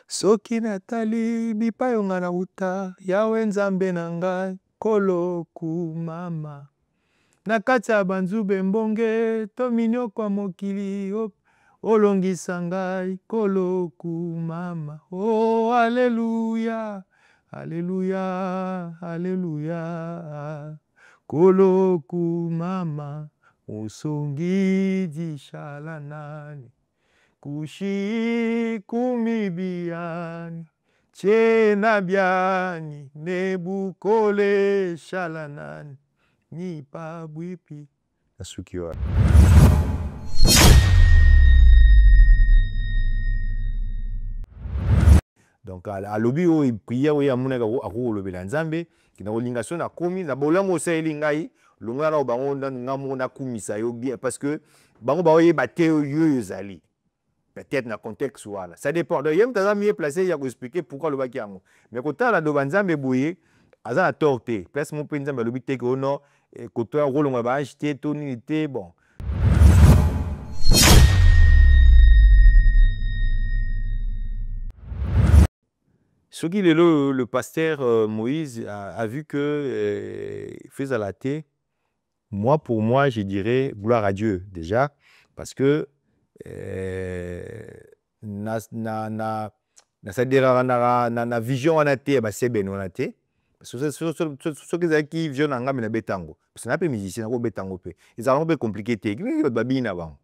Soki natali bipai nga na uta Yawe nzambe na ngai kolo kumama na kati ya banzube mbonge to minyoko mokili olongisa ngai kolo kumama. Oh haleluya haleluya haleluya kolo kumama usongi dishala nani kushi kumibiani chena biani nebukole shalanani ni pa bwipi asukiwa. Donc à lobi o priya o ya munaka ko lobela nzambe kina olingation na komi na bolango oseli ngai longa na bango ngamo na kumisa yo bien parce que bango ba oye baté yo yozali peut-être na contexte wala ça dépend donc yem taza mieux placé ya ko expliquer pourquoi le baki yango mais ko tala do banzambe boye aza na torté place mon pe nzambe lobi te ko no ko to rolonga ba acheter to ni te bon. Ce qui est le pasteur Moïse a vu que faisait la thé. Moi, pour moi, je dirais gloire à Dieu déjà, parce que na vision on a thé, bah c'est ben on a thé. Parce que ce qui vision en gamme na betango, parce que na pe musicien na ko betango pe. Ils ont un peu compliqué thé. Babina avant.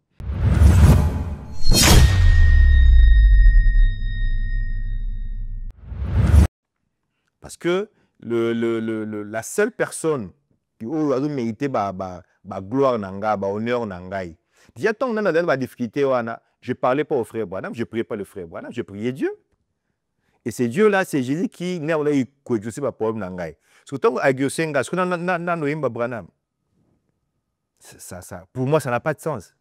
Parce que la seule personne qui a mérité la gloire, la honneur, déjà, tant que dans la difficulté, je ne parlais pas au frère Branham, je ne priais pas le frère Branham, je priais Dieu. Et c'est Dieu-là, c'est Jésus qui n'a pas eu de problème. Surtout avec Dieu, pour moi, ça n'a pas de sens.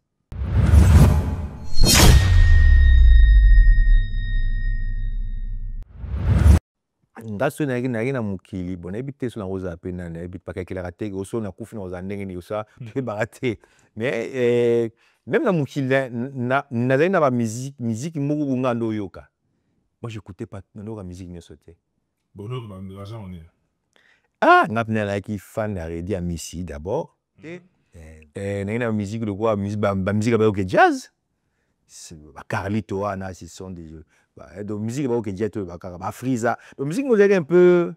Ngaso na na mukili bon habité sur la rosa pena na habite pas quelque la raté au son na kufi na ndenge ni ça tu baraté mais même la mukili na ba musique moko ngando yoka moi j'écoutais pas la musique ne sautait bonheur dans l'argent on est ngapna la qui fan na redi à Missy d'abord na une musique le quoi musique ba musique ba ok jazz c'est ba Carlito ana ce sont des jeux. Donc musique ba ok jazz ba Friza donc musique nous un peu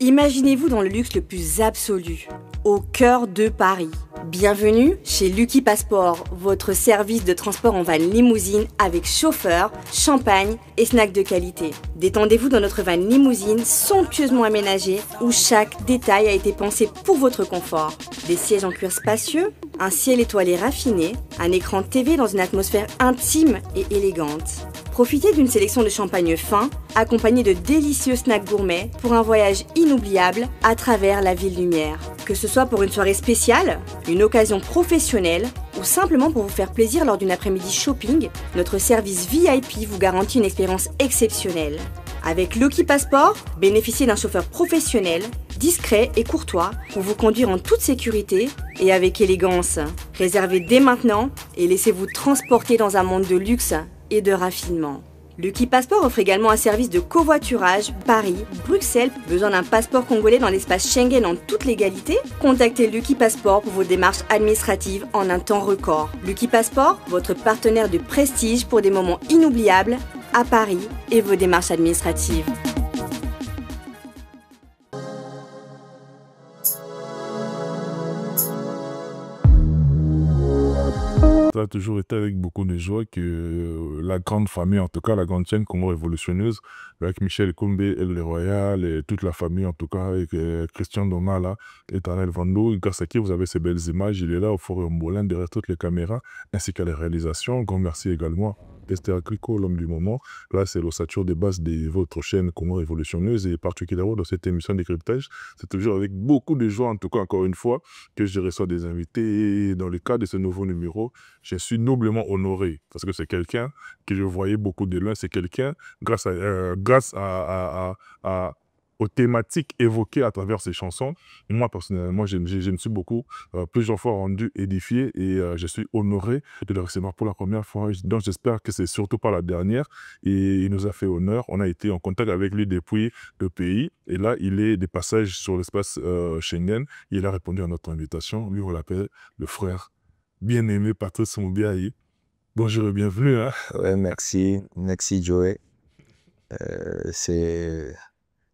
Imaginez-vous dans le luxe le plus absolu, au cœur de Paris. Bienvenue chez Lucky Passport, votre service de transport en van limousine avec chauffeur, champagne et snacks de qualité. Détendez-vous dans notre van limousine somptueusement aménagée où chaque détail a été pensé pour votre confort. Des sièges en cuir spacieux, un ciel étoilé raffiné, un écran TV dans une atmosphère intime et élégante. Profitez d'une sélection de champagne fin, accompagné de délicieux snacks gourmets pour un voyage inoubliable à travers la ville lumière. Que ce soit pour une soirée spéciale, une occasion professionnelle ou simplement pour vous faire plaisir lors d'une après-midi shopping, notre service VIP vous garantit une expérience exceptionnelle. Avec Lucky Passport, bénéficiez d'un chauffeur professionnel, discret et courtois pour vous conduire en toute sécurité et avec élégance. Réservez dès maintenant et laissez-vous transporter dans un monde de luxe et de raffinement. Lucky Passport offre également un service de covoiturage Paris, Bruxelles. Besoin d'un passeport congolais dans l'espace Schengen en toute légalité? Contactez Lucky Passport pour vos démarches administratives en un temps record. Lucky Passport, votre partenaire de prestige pour des moments inoubliables à Paris et vos démarches administratives. ça a toujours été avec beaucoup de joie que la grande famille, en tout cas la grande chaîne Congo révolutionneuse, avec Michel Koumbe, El Royal et toute la famille, en tout cas avec Christian Domala, Éternel Vando, grâce à qui vous avez ces belles images. Il est là au Forum Bolin derrière toutes les caméras, ainsi qu'à la réalisation. Grand merci également. Esther Crico, l'homme du moment. Là, c'est l'ossature des bases de votre chaîne Congo révolutionneuse et particulièrement dans cette émission de décryptage. C'est toujours avec beaucoup de joie, en tout cas, encore une fois, que je reçois des invités. Et dans le cadre de ce nouveau numéro, je suis noblement honoré parce que c'est quelqu'un que je voyais beaucoup de loin. C'est quelqu'un, grâce aux thématiques évoquées à travers ces chansons. Moi, personnellement, je me suis beaucoup, plusieurs fois rendu édifié et je suis honoré de le recevoir pour la première fois. Donc, j'espère que c'est surtout pas la dernière. Et il nous a fait honneur. On a été en contact avec lui depuis le pays. Et là, il est des passages sur l'espace Schengen. Il a répondu à notre invitation. Lui, on l'appelle le frère bien-aimé Patrice Moubiaï. Bonjour et bienvenue. Hein? Ouais, merci. Merci, Joey.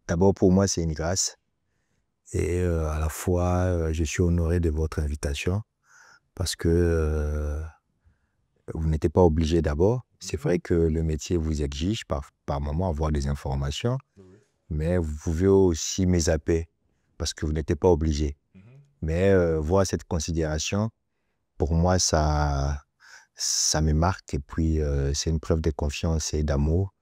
D'abord, pour moi, c'est une grâce. Et à la fois, je suis honoré de votre invitation parce que vous n'êtes pas obligé d'abord. C'est vrai que le métier vous exige par moment avoir des informations, mais vous pouvez aussi me zapper parce que vous n'êtes pas obligé. Mais voir cette considération, pour moi, ça me marque et puis c'est une preuve de confiance et d'amour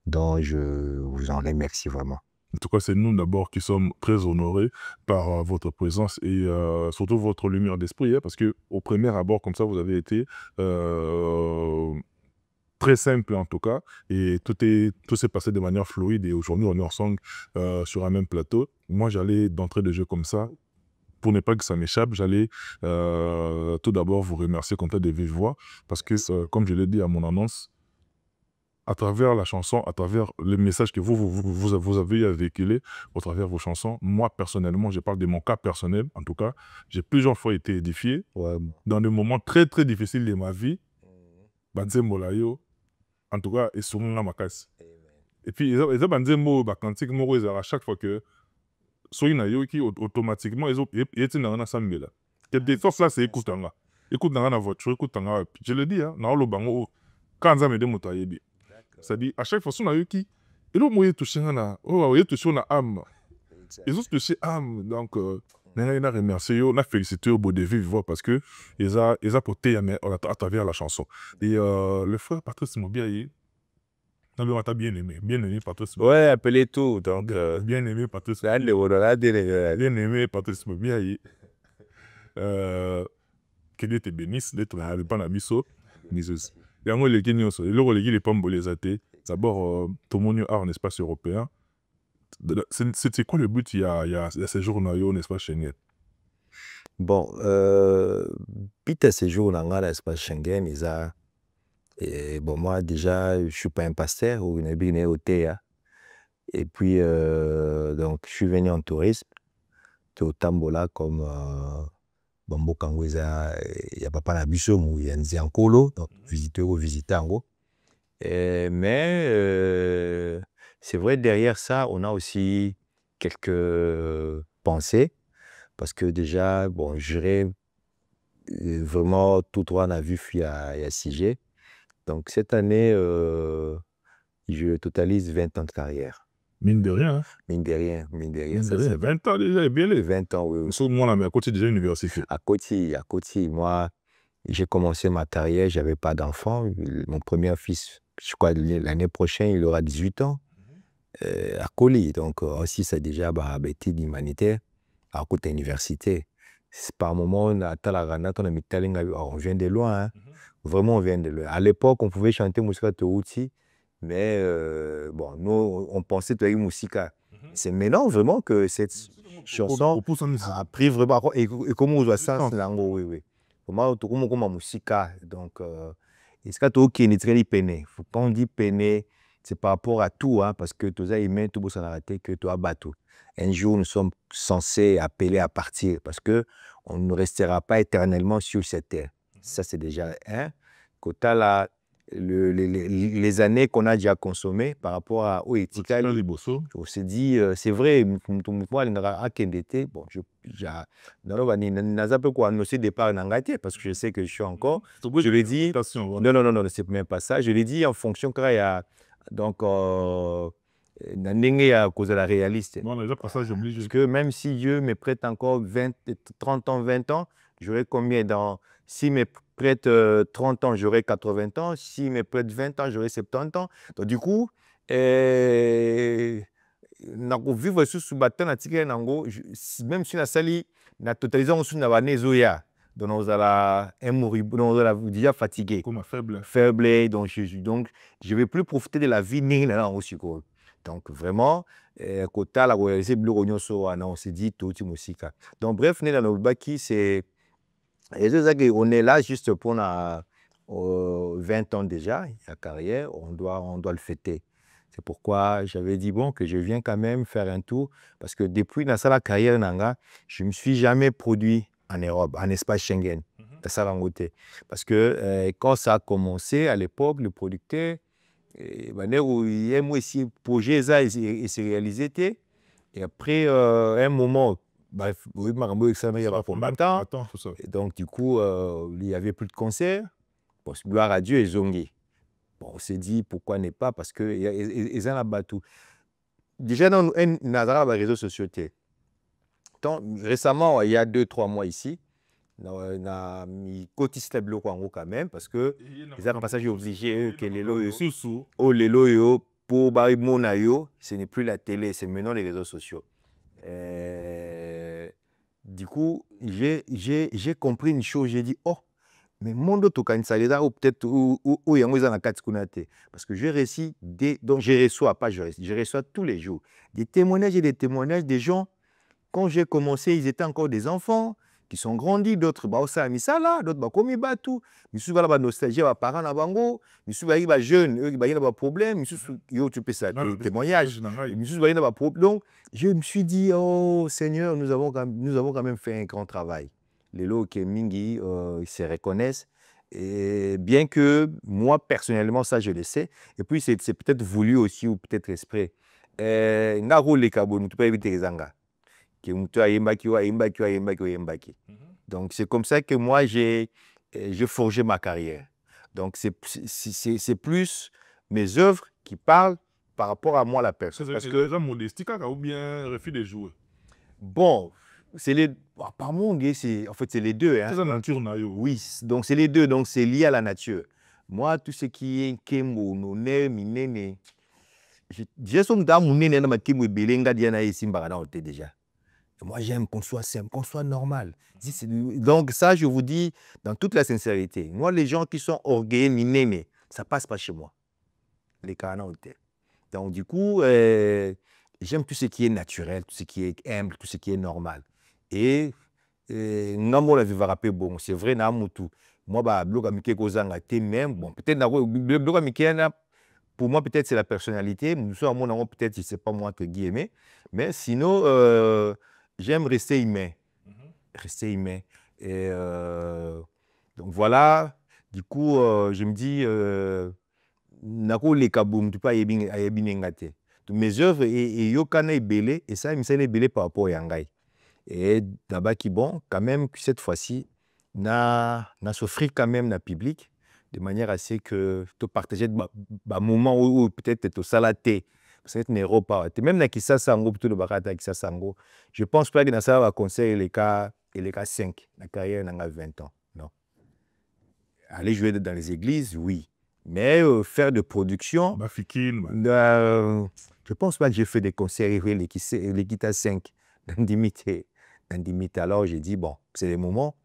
dont je vous en remercie vraiment. En tout cas, c'est nous d'abord qui sommes très honorés par votre présence et surtout votre lumière d'esprit, hein, parce qu'au premier abord, comme ça, vous avez été très simple en tout cas, et tout s'est passé de manière fluide, et aujourd'hui, on est ensemble sur un même plateau. Moi, j'allais d'entrée de jeu comme ça. Pour ne pas que ça m'échappe, j'allais tout d'abord vous remercier comme ça de vive voix, parce que, comme je l'ai dit à mon annonce, à travers la chanson, à travers le message que vous avez eu à véhiculer, au travers vos chansons, moi, personnellement, je parle de mon cas personnel, en tout cas, j'ai plusieurs fois été édifié, dans des moments très, très difficiles de ma vie, Banzembo Layo, en tout cas, et sur ma casse. Et puis, ils ont Banzembo, Bakantik, Moro, à chaque fois que, soit il y a qui automatiquement, ils ont été dans un samedi là. Des fois, là, c'est écoute dans la voiture, écoute dans la. Je le dis, hein, dans le bango, quand ça me démonte, c'est-à-dire, à chaque fois, on a eu qui. Et là, moi, touché na âme. Ils ont touché âme. Donc, on a remercié, on a félicité au beau de vivre parce que ils ont porté à travers la chanson. Et le frère Patrice Moubiaï, on t'a bien aimé Patrice Moubiaï. Ouais, appelez tout. Donc, bien aimé Patrice Moubiaï. Bien aimé Patrice Moubiaï. Que Dieu te bénisse d'être là, pas la miso. Et en les Kenyans, les pommes les athées. D'abord, tout le monde a un espace européen. C'était quoi le but il y a ces jours dans l'espace Schengen? Bon, Peter ces jours dans l'espace Schengen, et bon, moi déjà, je ne suis pas un pasteur ou une bine au théâtre. Et puis, donc, je suis venu en tourisme. Au Tambola comme Bambo Kangweza, il n'y a pas la busso, il y a un Nkolo, donc visiter en gros. Mais c'est vrai, derrière ça, on a aussi quelques pensées, parce que déjà, bon, j'irai vraiment tout droit, on a vu, il y a 6G. Donc cette année, je totalise 20 ans de carrière. Mine de rien. Hein? Mine de rien. 20 ans déjà, bien les. 20 ans, oui. Moi, là, mais à côté déjà université. À côté, moi, j'ai commencé ma carrière, je n'avais pas d'enfant. Mon premier fils, je crois, l'année prochaine, il aura 18 ans. À Coli, donc aussi, c'est déjà études humanitaires à côté de l'université. Par moment, on vient de loin. Hein. Vraiment, on vient de loin. À l'époque, on pouvait chanter Moussika Touti. Mais bon, nous, on pensait que Moussika. C'est maintenant vraiment que cette chanson a pris vraiment. Et comment on voit ça? Oui. Comment on Moussika? Donc, est-ce que tu as dit peine? Quand on dit peine, c'est par rapport à tout, hein, parce que tu as aimé tout ça arrêté que tu as battu. Un jour, nous sommes censés appeler à partir parce qu'on ne restera pas éternellement sur cette terre. Ça, c'est déjà un. Quand tu as les années qu'on a déjà consommées par rapport à Oetikali. On s'est dit, c'est vrai, moi, bon, parce que je sais que je suis encore. Je l'ai dit, non, c'est même pas ça. Je l'ai dit en fonction quand il y a, donc, à cause de la réaliste. Parce que même si Dieu me prête encore 30 ans, 20 ans, j'aurai combien dans... S'il me prête 30 ans, j'aurai 80 ans. S'il me prête 20 ans, j'aurai 70 ans. Donc, du coup, vivre sous bâton, même si la sali, la totalisation sous la nezoya, donc on a déjà fatigué. Comme faible. Faible, donc je ne vais plus profiter de la vie ni là aussi. Donc vraiment, quand on s'est dit tout musique. Donc bref, on est là juste pour 20 ans déjà, la carrière, on doit le fêter. C'est pourquoi j'avais dit bon que je viens quand même faire un tour parce que depuis dans la carrière je ne me suis jamais produit en Europe, en espace Schengen. Parce que quand ça a commencé à l'époque, le producteur il aime aussi projet ça et se réaliser. Et après un moment, bref, donc du coup, il n'y avait plus de concerts. Bon, gloire à Dieu et Zongi. Bon, on s'est dit pourquoi n'est pas parce que ils ont battu. Déjà dans les réseaux sociaux. Donc, récemment, il y a 2-3 mois ici, on a mis cotise tableau quand même parce que les un passage obligé que les loyaux pour Barimonayo, ce n'est plus la télé, c'est maintenant les réseaux sociaux. Du coup, j'ai compris une chose, j'ai dit oh, mais mon autre candidat ou peut-être où il y a un parce que je réussis donc je reçois tous les jours des témoignages et des témoignages des gens. Quand j'ai commencé, ils étaient encore des enfants qui sont grandis, d'autres ça mis ça là, d'autres comme ils battent tout. Mais souvent là nostalgie va parents na bango, mais souvent ils va jeunes, eux ils ont problème, mais souvent yo tu peux ça témoignage. Mais souvent ils ont problème. Donc je me suis dit oh Seigneur, nous avons quand même fait un grand travail. Les lots qui mingi ils se reconnaissent. Et bien que moi personnellement ça je le sais et puis c'est peut-être voulu aussi ou peut-être exprès. Ngaro les kabonu tu peux éviter les zanga. Donc c'est comme ça que moi j'ai forgé ma carrière. Donc c'est plus mes œuvres qui parlent par rapport à moi la personne. Parce que les modestique ou bien refus de jouer. Bon, c'est les par mon en fait c'est les deux hein. C'est la nature oui, donc c'est les deux, donc c'est lié à la nature. Moi tout ce qui est kembo noné minene j'ai son dans mon nene na makimbo belenga diana isimba na hote déjà. Moi, j'aime qu'on soit simple, qu'on soit normal. Donc ça, je vous dis dans toute la sincérité. Moi, les gens qui sont orgueilleux, ça ne passe pas chez moi. Les canards. Donc du coup, j'aime tout ce qui est naturel, tout ce qui est humble, tout ce qui est normal. Et non, la vie va rappeler bon. C'est vrai, moi, même bon, peut-être pour moi, peut-être c'est la personnalité. Nous sommes peut-être, je ne sais pas moi, entre guillemets. Mais sinon, j'aime rester humain. Rester humain. Et donc voilà, du coup, je me dis, mes œuvres, et yokana est belé, et ça, il me semble belé par rapport à Yangai. Et d'abord, bon, quand même, cette fois-ci, n'a souffert quand même dans le public, de manière à ce que tu partages des moments où peut-être tu as salaté. C'est un repas. Même dans Kissa Sango, plutôt le Barata Kissa Sango, je pense pas que ça va conseiller les cas 5, la carrière n'a 20 ans. Non. Aller jouer dans les églises, oui. Mais faire de production, je pense pas que j'ai fait des concerts les Kita 5 dans Dimité. Alors j'ai dit, bon, c'est le moment.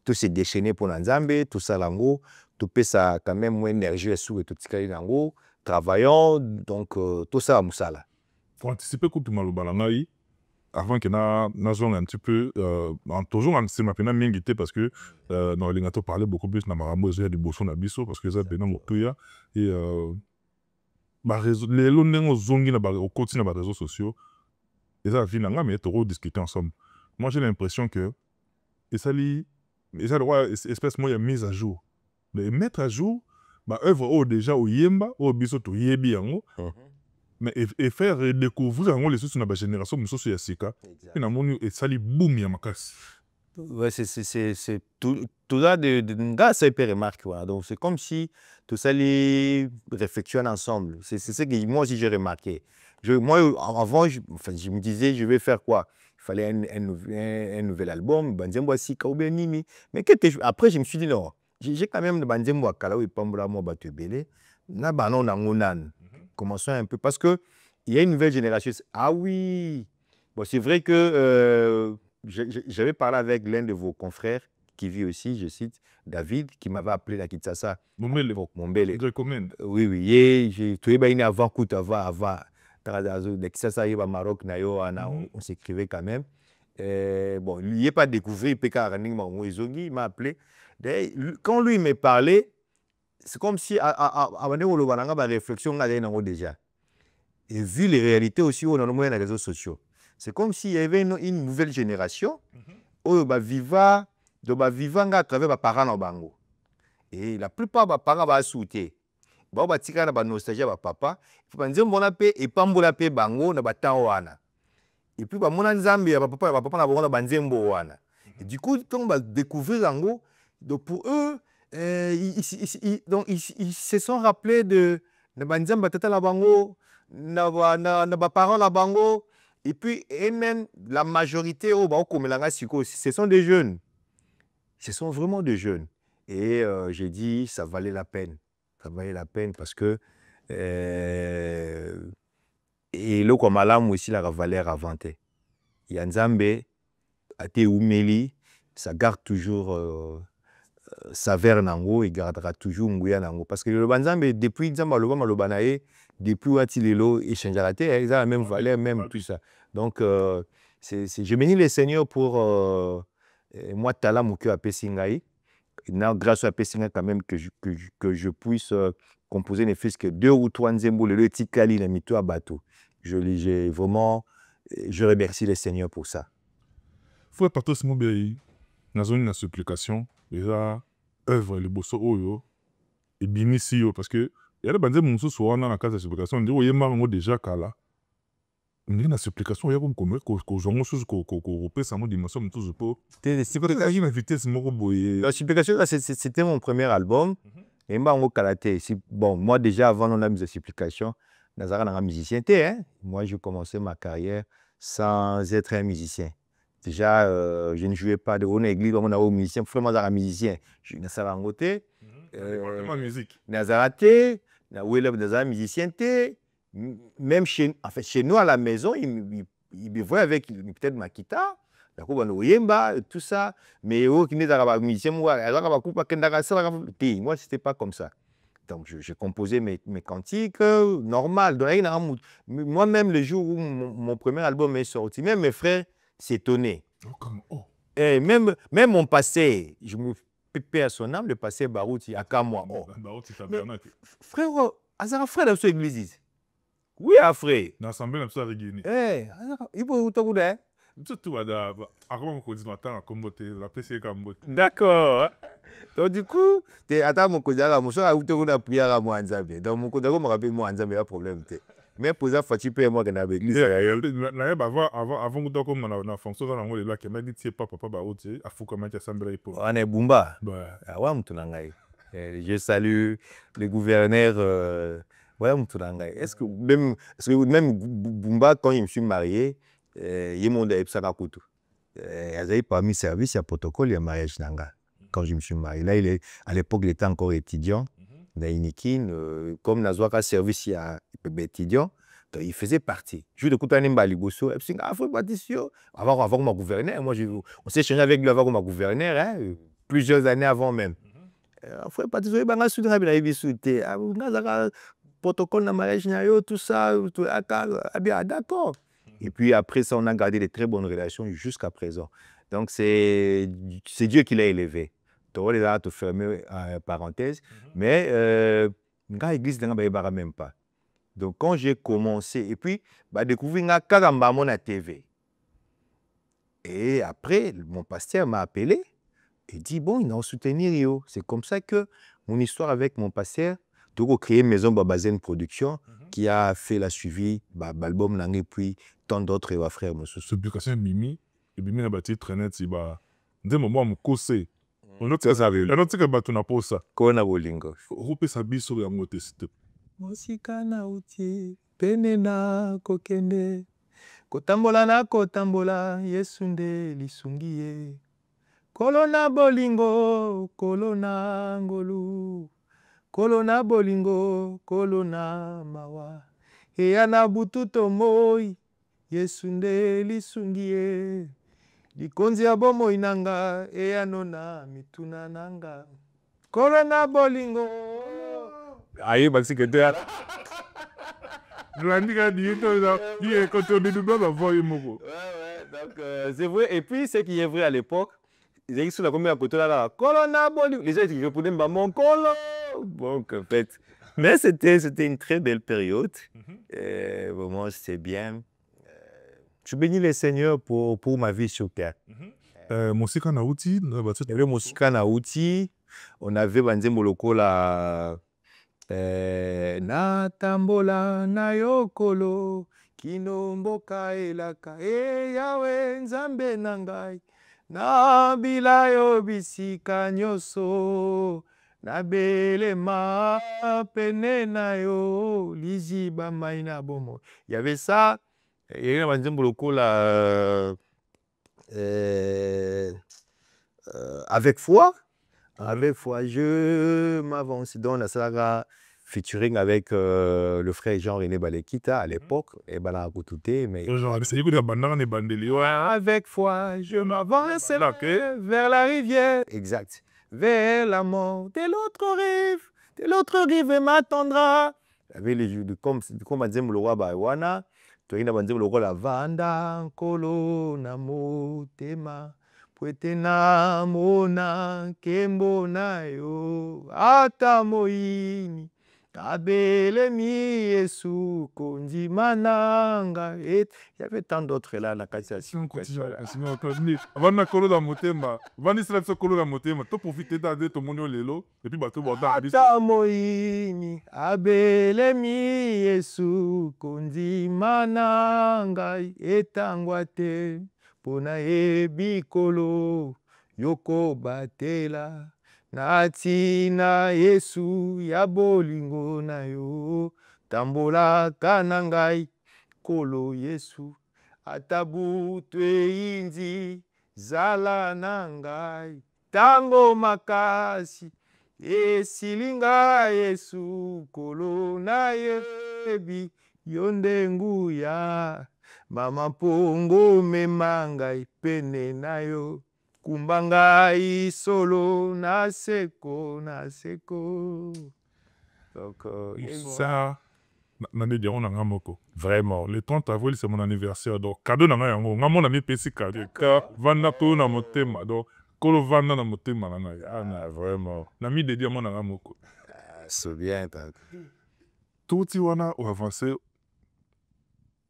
Tout s'est déchaîné pour Nzambe, tout ça, lango, tout peut ça quand même moins énergie et tout ça, lango. Travaillons, donc tout ça à Moussala. Pour anticiper Coupe du Malobalangaï, avant que nous un petit peu, toujours c'est ma peine mingité parce que dans les gâteaux parlait beaucoup plus de Marambo et du Bosson Abisso parce que ça ben non et les longs zongi au quotidien dans les réseaux sociaux et ça vient là mais trop discuter ensemble. Moi j'ai l'impression que et ça espèce moi il y a mise à jour de mettre à jour bah œuvre déjà au yemba au biso to yebi yango mais et faire redécouvrir yango les sous na ba génération musoso ya sika et na moni et sali boom ya makasi. Ouais, c'est tout ça de nga ça peut remarquer voilà. Donc c'est comme si tout ça les réflexionnent ensemble. C'est ce que moi aussi j'ai remarqué. Moi avant je me disais je vais faire quoi? Il fallait un nouvel album, Banzembo Sika ou bien Nimi. Mais après je me suis dit non, j'ai quand même Banzembo Akala ou Pambola mo Batubele. Na banon na ngonan. Commençons un peu parce que il y a une nouvelle génération. Ah oui. Bon, c'est vrai que j'avais parlé avec l'un de vos confrères qui vit aussi, je cite, David, qui m'avait appelé la Kinshasa. Mombele. Mombele. Je recommande. Oui, oui. J'ai trouvé une avant coûte avant. De Kinshasa, il y a Maroc, on s'écrivait quand même. Bon, il n'y a pas découvert, il m'a appelé. Quand lui me parlait, c'est comme si avant de réflexion déjà. Et vu les réalités aussi on a dans les réseaux sociaux. C'est comme s'il y avait une nouvelle génération où vivant à travers les parents dans bango. Et la plupart des parents vont souhaiter. Ba tika na ba nostalgie ba papa, il faut dire mon appé et pambola pe bango na ba temps wana. Et puis ba mona nzambe ya papa na bango na banzembo wana. Et du coup quand on va découvrir bango, donc pour eux ils se sont rappelés de na banzemba tata la bango na ba parents la bango. Et puis, et même la majorité, ce sont des jeunes. Ce sont vraiment des jeunes. Et j'ai dit, ça valait la peine. Ça valait la peine parce que et le Kwamalam aussi la valeur inventée. Yanzambe, Ate Oumeli, ça garde toujours sa verre nango et gardera toujours Mouya nango. Parce que le Banzambe, depuis Nzamba Lobanae, depuis Watilelo, il changera, ils ont la même valeur, même tout ça. Donc, je bénis les seigneurs pour moi, Tala Moukio à Pessingaï. Grâce à Pessingaï, quand même, que je puisse composer ne fût-ce que 2 ou 3 Nzembo, le Tikali, le Mito à bateau. Je remercie les seigneurs pour ça. Faut partir ce mot dans une supplication, déjà, œuvre, le bosso oyo, et binisi parce que il y a des bandes de soit dans la case de supplication, on dit, oui, il y a déjà kala. Il y a une supplication, il y a comme la supplication, c'était mon premier album. Et bon, moi déjà avant on a mis la supplication, un musicien. Moi je commençais ma carrière sans être un musicien. Déjà, je ne jouais pas de haut église, on a un musicien, vraiment un musicien. Je suis Nazarangote, Nazarate, un musicien. Même chez nous à la maison, il me voit avec peut-être ma guitare, tout ça. Mais moi, c'était pas comme ça. Donc, je composais mes cantiques normal. Moi-même, le jour où mon premier album est sorti, même mes frères s'étonnaient. Et même mon passé, je me pépais à son âme, le passé Barouti, à Kamwa. Frère, Azara frère dans cette église. Oui, frère. L'assemblée n'a pas réuni. Il faut tout le D'accord. Donc du coup, attends mon cousin, mon soeur a eu une prière à moi en Zambie. Donc mon cousin me rappelle moi en Zambie, il y a un problème. Mais pour ça, faut-tu payer moi que dans l'église. Avant que comme on a fonction dans le lac, il m'a dit c'est pas papa Baouti, à fou comment tu as semblé pour. On est Bumba. Je salue le gouverneur. Est-ce que même Bumba, quand il me suis marié, il m'a dit Psakakutu. Il avait parmi service, il y a protocole, il y a mariage nanga. Quand je me suis marié, là, à l'époque, il était encore étudiant. Comme Nazwaka service, il y a étudiant. Donc, il faisait partie. Je lui ai dit, avant mon gouverneur, moi, on s'est échangé avec lui avant mon gouverneur, plusieurs années avant même. Protocole de mariage, tout ça, d'accord. Et puis après ça, on a gardé de très bonnes relations jusqu'à présent. Donc c'est Dieu qui l'a élevé. Tu vas te fermer parenthèse. Mais l'église ne m'a même pas. Donc quand j'ai commencé, et puis découvrir Karamba mon TV. Et après, mon pasteur m'a appelé et dit bon, il a soutenir. C'est comme ça que mon histoire avec mon pasteur, tu as créé Maison Babazen Production, qui a fait la suivi, l'album Nangé, puis tant d'autres frères. Ce publication Mimi, et Mimi a bâti très net, c'est des moments où on on a ça avait. On a dit que tu n'as pas ça. Kona bolingo. Rupe sabi sur la moto c'était. Mosika na uti pene na kokende kotambola na kotambola Yesu nde lisungi ye. Kolona bolingo kolona ngolu kolona bolingo kolona mawa eya na bututo moi Yesu nde lisungi ye. Likonzi ya bomoi nanga eya nona mituna nanga kolona bolingo. Aïe, maxi que tu as. C'est vrai. Et puis, ce qui est vrai à l'époque, ils étaient sur la première côté là, Colonna Bollywood. Les gens ils répondaient mon colo. Bon, en fait. Mais c'était une très belle période. Vraiment, c'était bien. Je bénis le Seigneur pour ma vie sur terre. Mosika na uti, il y avait Mosika na uti. On avait Banze Moloko là. Na tambola na yokolo kino mboka elaka yawe nzambe nangai na bilayo bisika nyoso na belema pene na yo liziba mai na bomo. Il y avait ça. Il y avait un boloko là avec foi. Avec foi, je m'avance dans la saga featuring avec le frère Jean-René Balekita à l'époque, et Balakoutouté, mais avec foi, je m'avance vers la rivière, exact, vers la mort, de l'autre rive m'attendra. Avec les jeux de comme on disait le roi Baïwana, tu as dit le roi la Vanda, Kolo, Namo, Tema. Kwetena mona kembo na yo ata moini abele mi Yesu konzi mananga. Il y avait tant d'autres là la cassation. Avant na kolo da motema, avant ni sera kolo da motema, to profiter de ton monio lelo et puis bato borda ata moini abele mi Yesu konzi mananga etangwate. Pona ebikolo yoko batela natina Yesu ya bolingo na yo tambola kanangai kolo Yesu atabutwe inzi zala nangai tango makasi esilinga Yesu kolo na yebi yonde nguya. Mama pongo memanga ipene na yo kumbanga solo na seko. Donc ça vraiment le 30 avril c'est mon anniversaire donc cadeau na nga yango nga mona mi pesi cadeau ka vanda to na motema donc kolo vanda na motema na nga vraiment na mi de dia mona nga moko c'est bien tout ti wana o avancer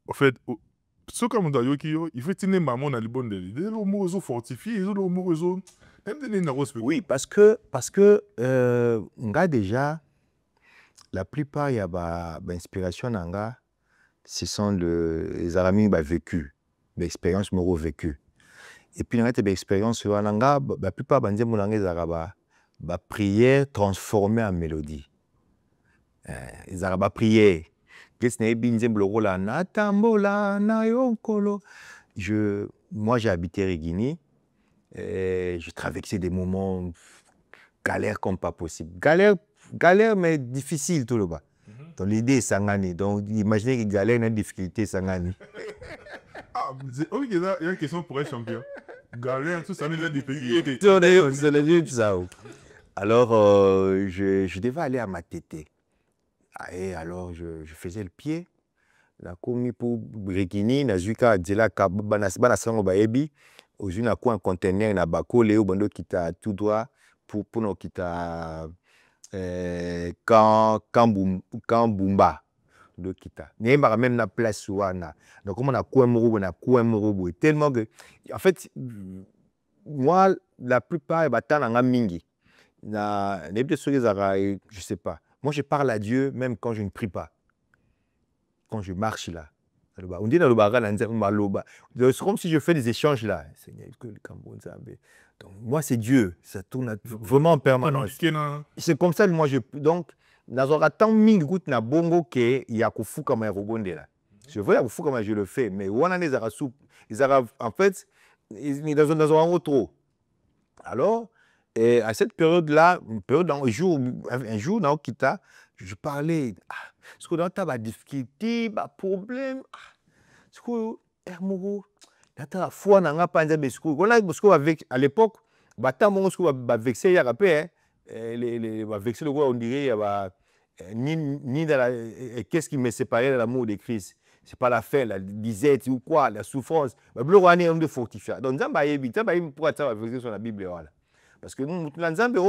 en fait ce que mon d'ailleurs il faut tenir maman na libon de l'idée le mot fortifié le mot oui parce que nga déjà la plupart il y a inspiration nanga ce sont les aramis vécu l'expérience moro vécu et puis nanga expérience nanga la plupart banze monanga ezara prière transformée en mélodie ezara prière. Moi, j'ai habité Régini et je traversais des moments galères comme pas possible. Galère mais difficile tout le bas. Donc l'idée est sangani. Donc imaginez que galère n'a difficulté sangani. Ah, il y a une question pour un champion. Galère, tout ça n'a difficulté. Alors, je devais aller à Matete. Et alors, je faisais le pied. La commis pour Régini, Nazuka, Djela, Bana Sango Baebi, aux une à quoi un conteneur, na bako, Léo Bando qui t'a tout droit pour nous qui t'a Kambumba. De kita. N'est même na place ouana. Donc, comme on a quoi morobo, tellement que, en fait, moi, la plupart, batan en mingi. je sais pas. Moi, je parle à Dieu même quand je ne prie pas. Quand je marche là. On dit c'est comme si je fais des échanges là. Seigneur, donc, moi, c'est Dieu. Ça tourne vraiment en permanence. C'est comme ça que moi, donc, nazora tant mingi gout na bongo ke ya kufuka ma robonde là. Je veux ya kufuka ma je le fais, mais wana les arasou, en fait, ils dans un trop. Alors, et à cette période-là, un jour dans Okita, je parlais, parce que dans ta difficulté, problème, parce que Hermoro, dans la foi, n'a pas de avec à l'époque, vexé, il y a les vexé le on dirait, qu'est-ce qui me séparait de l'amour de Christ? C'est pas la faim, la disette ou quoi, la souffrance. Mais le roi est un de fortifié. Donc, Zamba est vite, pour être vexé sur la Bible. Voilà. Parce que nous, Nzambe,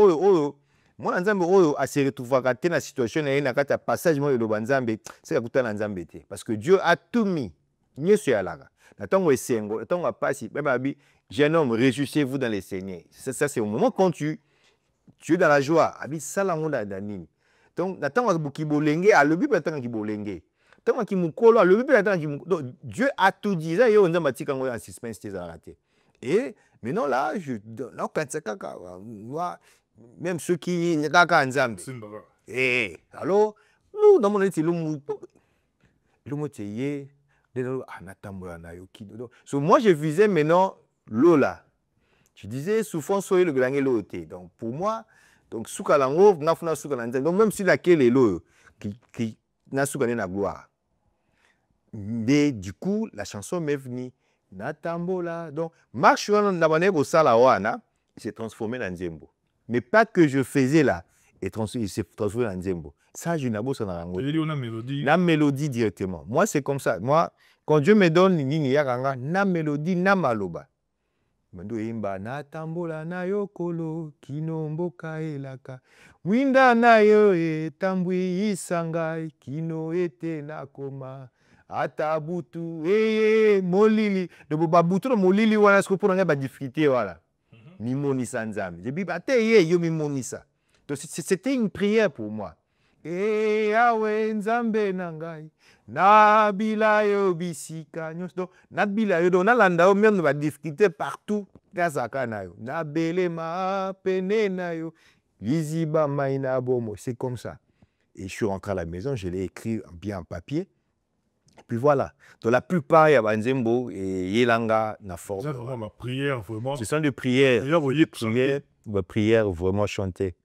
moi, Nzambe, a se retrouvé dans la situation, il y a un passage, moi, le Nzambe, c'est que Nzambe était. Parce que Dieu a tout mis. Mieux sur la laga. Attends, on passe, même jeune homme, réjouissez-vous dans les Seigneurs. Ça, c'est au moment quand tu es dans la joie. Abi, ça, la monde a d'anime. Donc, attends, qui bolenge, à le but, attends, qui bolenge. Attends, qui moukolo, à le but, attends, qui moukolo. Dieu a tout dit. Ça, il y a un homme qui a un suspense, c'est raté. Et maintenant, là, même ceux qui n'ont pas Nzambe. Et alors, nous, dans mon état, moi, je visais maintenant l'eau là. Je disais, souffrance, soyez le gagné l'eau. Donc, pour moi, donc, soukalango, nafuna soukalango. Donc, même si laquelle est l'eau, qui n'a soukané la gloire. Mais du coup, la chanson m'est venue. Natambola. Donc, marche au Salawana, il s'est transformé en Nzembo. Mais pas que je faisais là, il s'est transformé en Nzembo. Ça, je n'ai pas besoin de mélodie. La mélodie directement. Moi, c'est comme ça. Moi, quand Dieu me donne na mélodie, na maloba. Mendo imba natambola na yokolo kinomboka elaka. Winda na yo etambwi isangai kino ete nakoma. Atabutu, molili. De babutu no molili wana sko pour nga difficulté voilà. Mi monisa nzambe. Je dis yo mi monisa. Donc c'était une prière pour moi. Awe nzambe nangai. Nabila yo bisika nyos do nabila yo do nalanda yo même ba difficulté partout kazaka na yo. Nabele ma pene na yo. Liziba maina bomo, c'est comme ça. Et je suis rentré à la maison, je l'ai écrit bien en papier. Et puis voilà. Dans la plupart, il y a Banzembo et Yelanga na forme. C'est vraiment ma prière, vraiment. Ce sont des prières. D'ailleurs, vous voyez, prières vraiment chantées.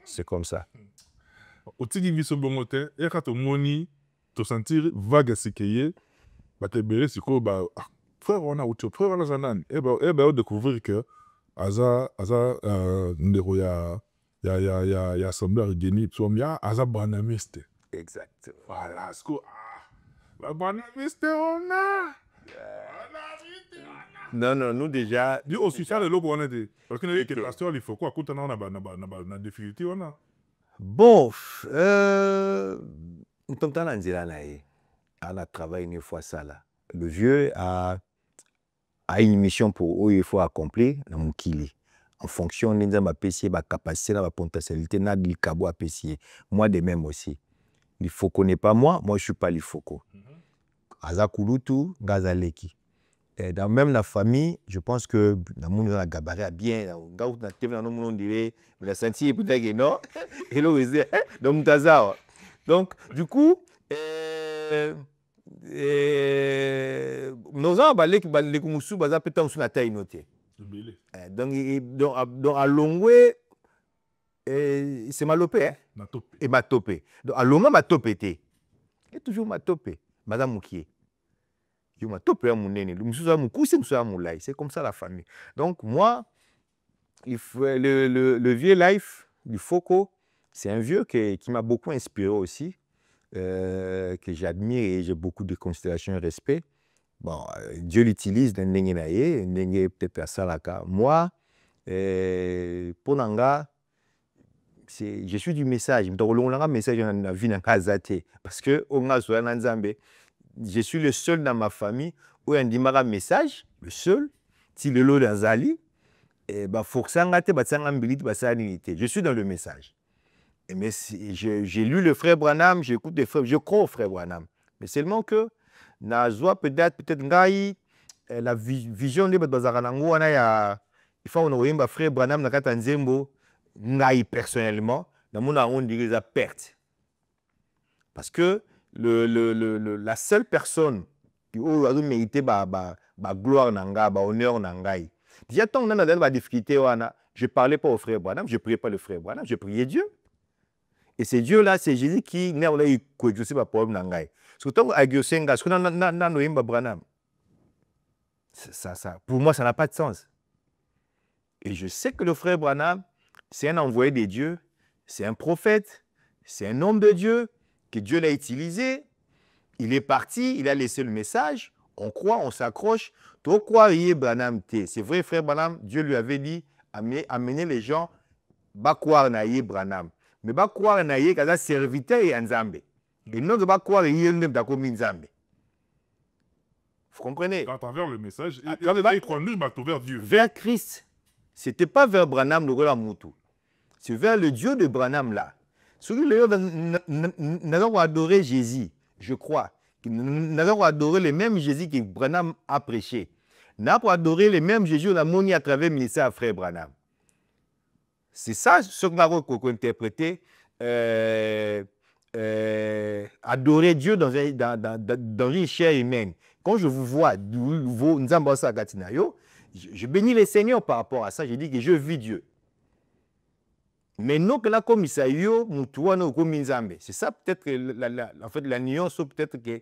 C'est comme ça. Au tigi viso bongote, et quand on moni, tu sentir vague à sikeye, bah te belé, c'est quoi, bah, frère, on a autre, frère, on a zanan. Et bah, on découvrir que, ndero ya assemblée organique, puis ya, aza banamiste. Exact. Voilà, c'est quoi, banamiste, on a. Non, nous déjà. Dis aussi, ça, le logo, on a des. Parce que les pasteurs, il faut quoi, quand on a difficulté, on a. Bon, on a travaillé une fois ça là. Le vieux a une mission pour eux, il faut accomplir dans mon kili. En fonction de ma capacité, ma potentialité, de cabo à pessier. Moi de même aussi. Il faut qu'on n'est pas moi je suis pas l'ifoko. Azakulutu, Gazaleki. Dans même la famille, je pense que dans le monde a gabarit à bien. Dans le monde dirait, la senti peut-être non. Et là, donc donc du coup, nos gens balé qui balé comme sous baza peut-être sous la taille notée. Donc à Longwe, c'est malopé et ma topé. Donc à Longwe ma topé était. Et toujours ma topé, madame Moukié. C'est comme ça la famille. Donc moi, le vieux life du Foko, c'est un vieux qui m'a beaucoup inspiré aussi, que j'admire et j'ai beaucoup de considération et respect. Bon, Dieu l'utilise dans Nengenaye, peut-être à Salaka. Moi, pour Nanga, je suis du message. Parce que je suis le seul dans ma famille où il y a un message, le seul, si le lot d'Azali, Je suis dans le message. Mais j'ai lu le frère Branham, j'écoute des frères, je crois au frère Branham. Mais seulement que, peut-être, la vision de Bazaranango, il faut qu'on ait frère Branham, personnellement, on dirait la perte. Parce que la seule personne qui a mérité la gloire, la honneur, déjà, tant qu'on a des difficultés, je ne parlais pas au frère Branham, je ne priais pas le frère Branham, je priais Dieu. Et c'est Dieu-là, c'est Jésus qui n'a pas eu de problème. Surtout avec Yosenga, ce qu'on a Branham. Pour moi, ça n'a pas de sens. Et je sais que le frère Branham, c'est un envoyé de Dieu, c'est un prophète, c'est un homme de Dieu, que Dieu l'a utilisé. Il est parti, il a laissé le message, on croit, on s'accroche. C'est vrai, frère Branham, Dieu lui avait dit, amener les gens, croire naïe Branham. Mais croire naïe, c'est serviteur et Nzambe. Et non, croire naïe, Nzambe. Vous comprenez? À travers le message, il m'a vers Dieu. Vers Christ. Ce n'était pas vers Branham, c'est vers le Dieu de Branham là. Celui qui a adoré Jésus, je crois. Nous avons adoré le même Jésus que Branham a prêché. Nous avons adoré le même Jésus à travers le ministère à frère Branham. C'est ça ce que nous avons interprété. Adorer Dieu dans une chair humaine. Quand je vous vois, je bénis les Seigneurs par rapport à ça. Je dis que je vis Dieu. Mais non que la commissaire, c'est ça peut-être en fait la nuance peut-être que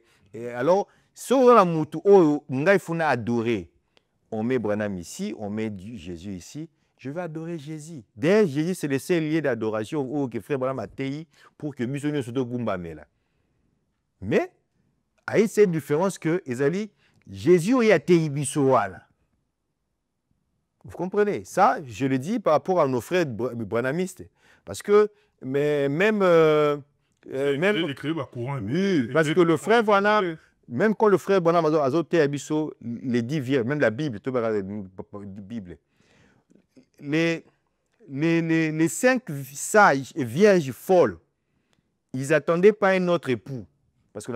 alors sur la mutu il faut adorer. On met Branham ici, on met Jésus ici. Je vais adorer Jésus. D'ailleurs, Jésus, c'est le seul lieu d'adoration que frère Branham a taillé pour que Mussolini se là. Mais, il y a cette différence que Jésus a taillé Bissoual. Vous comprenez? Ça, je le dis par rapport à nos frères branhamistes. Parce que, même oui, parce que le frère Branham, même quand le frère Branham a zoté Abisso, les 10 vierges, même la Bible, les 5 sages et vierges folles, ils n'attendaient pas un autre époux. Parce que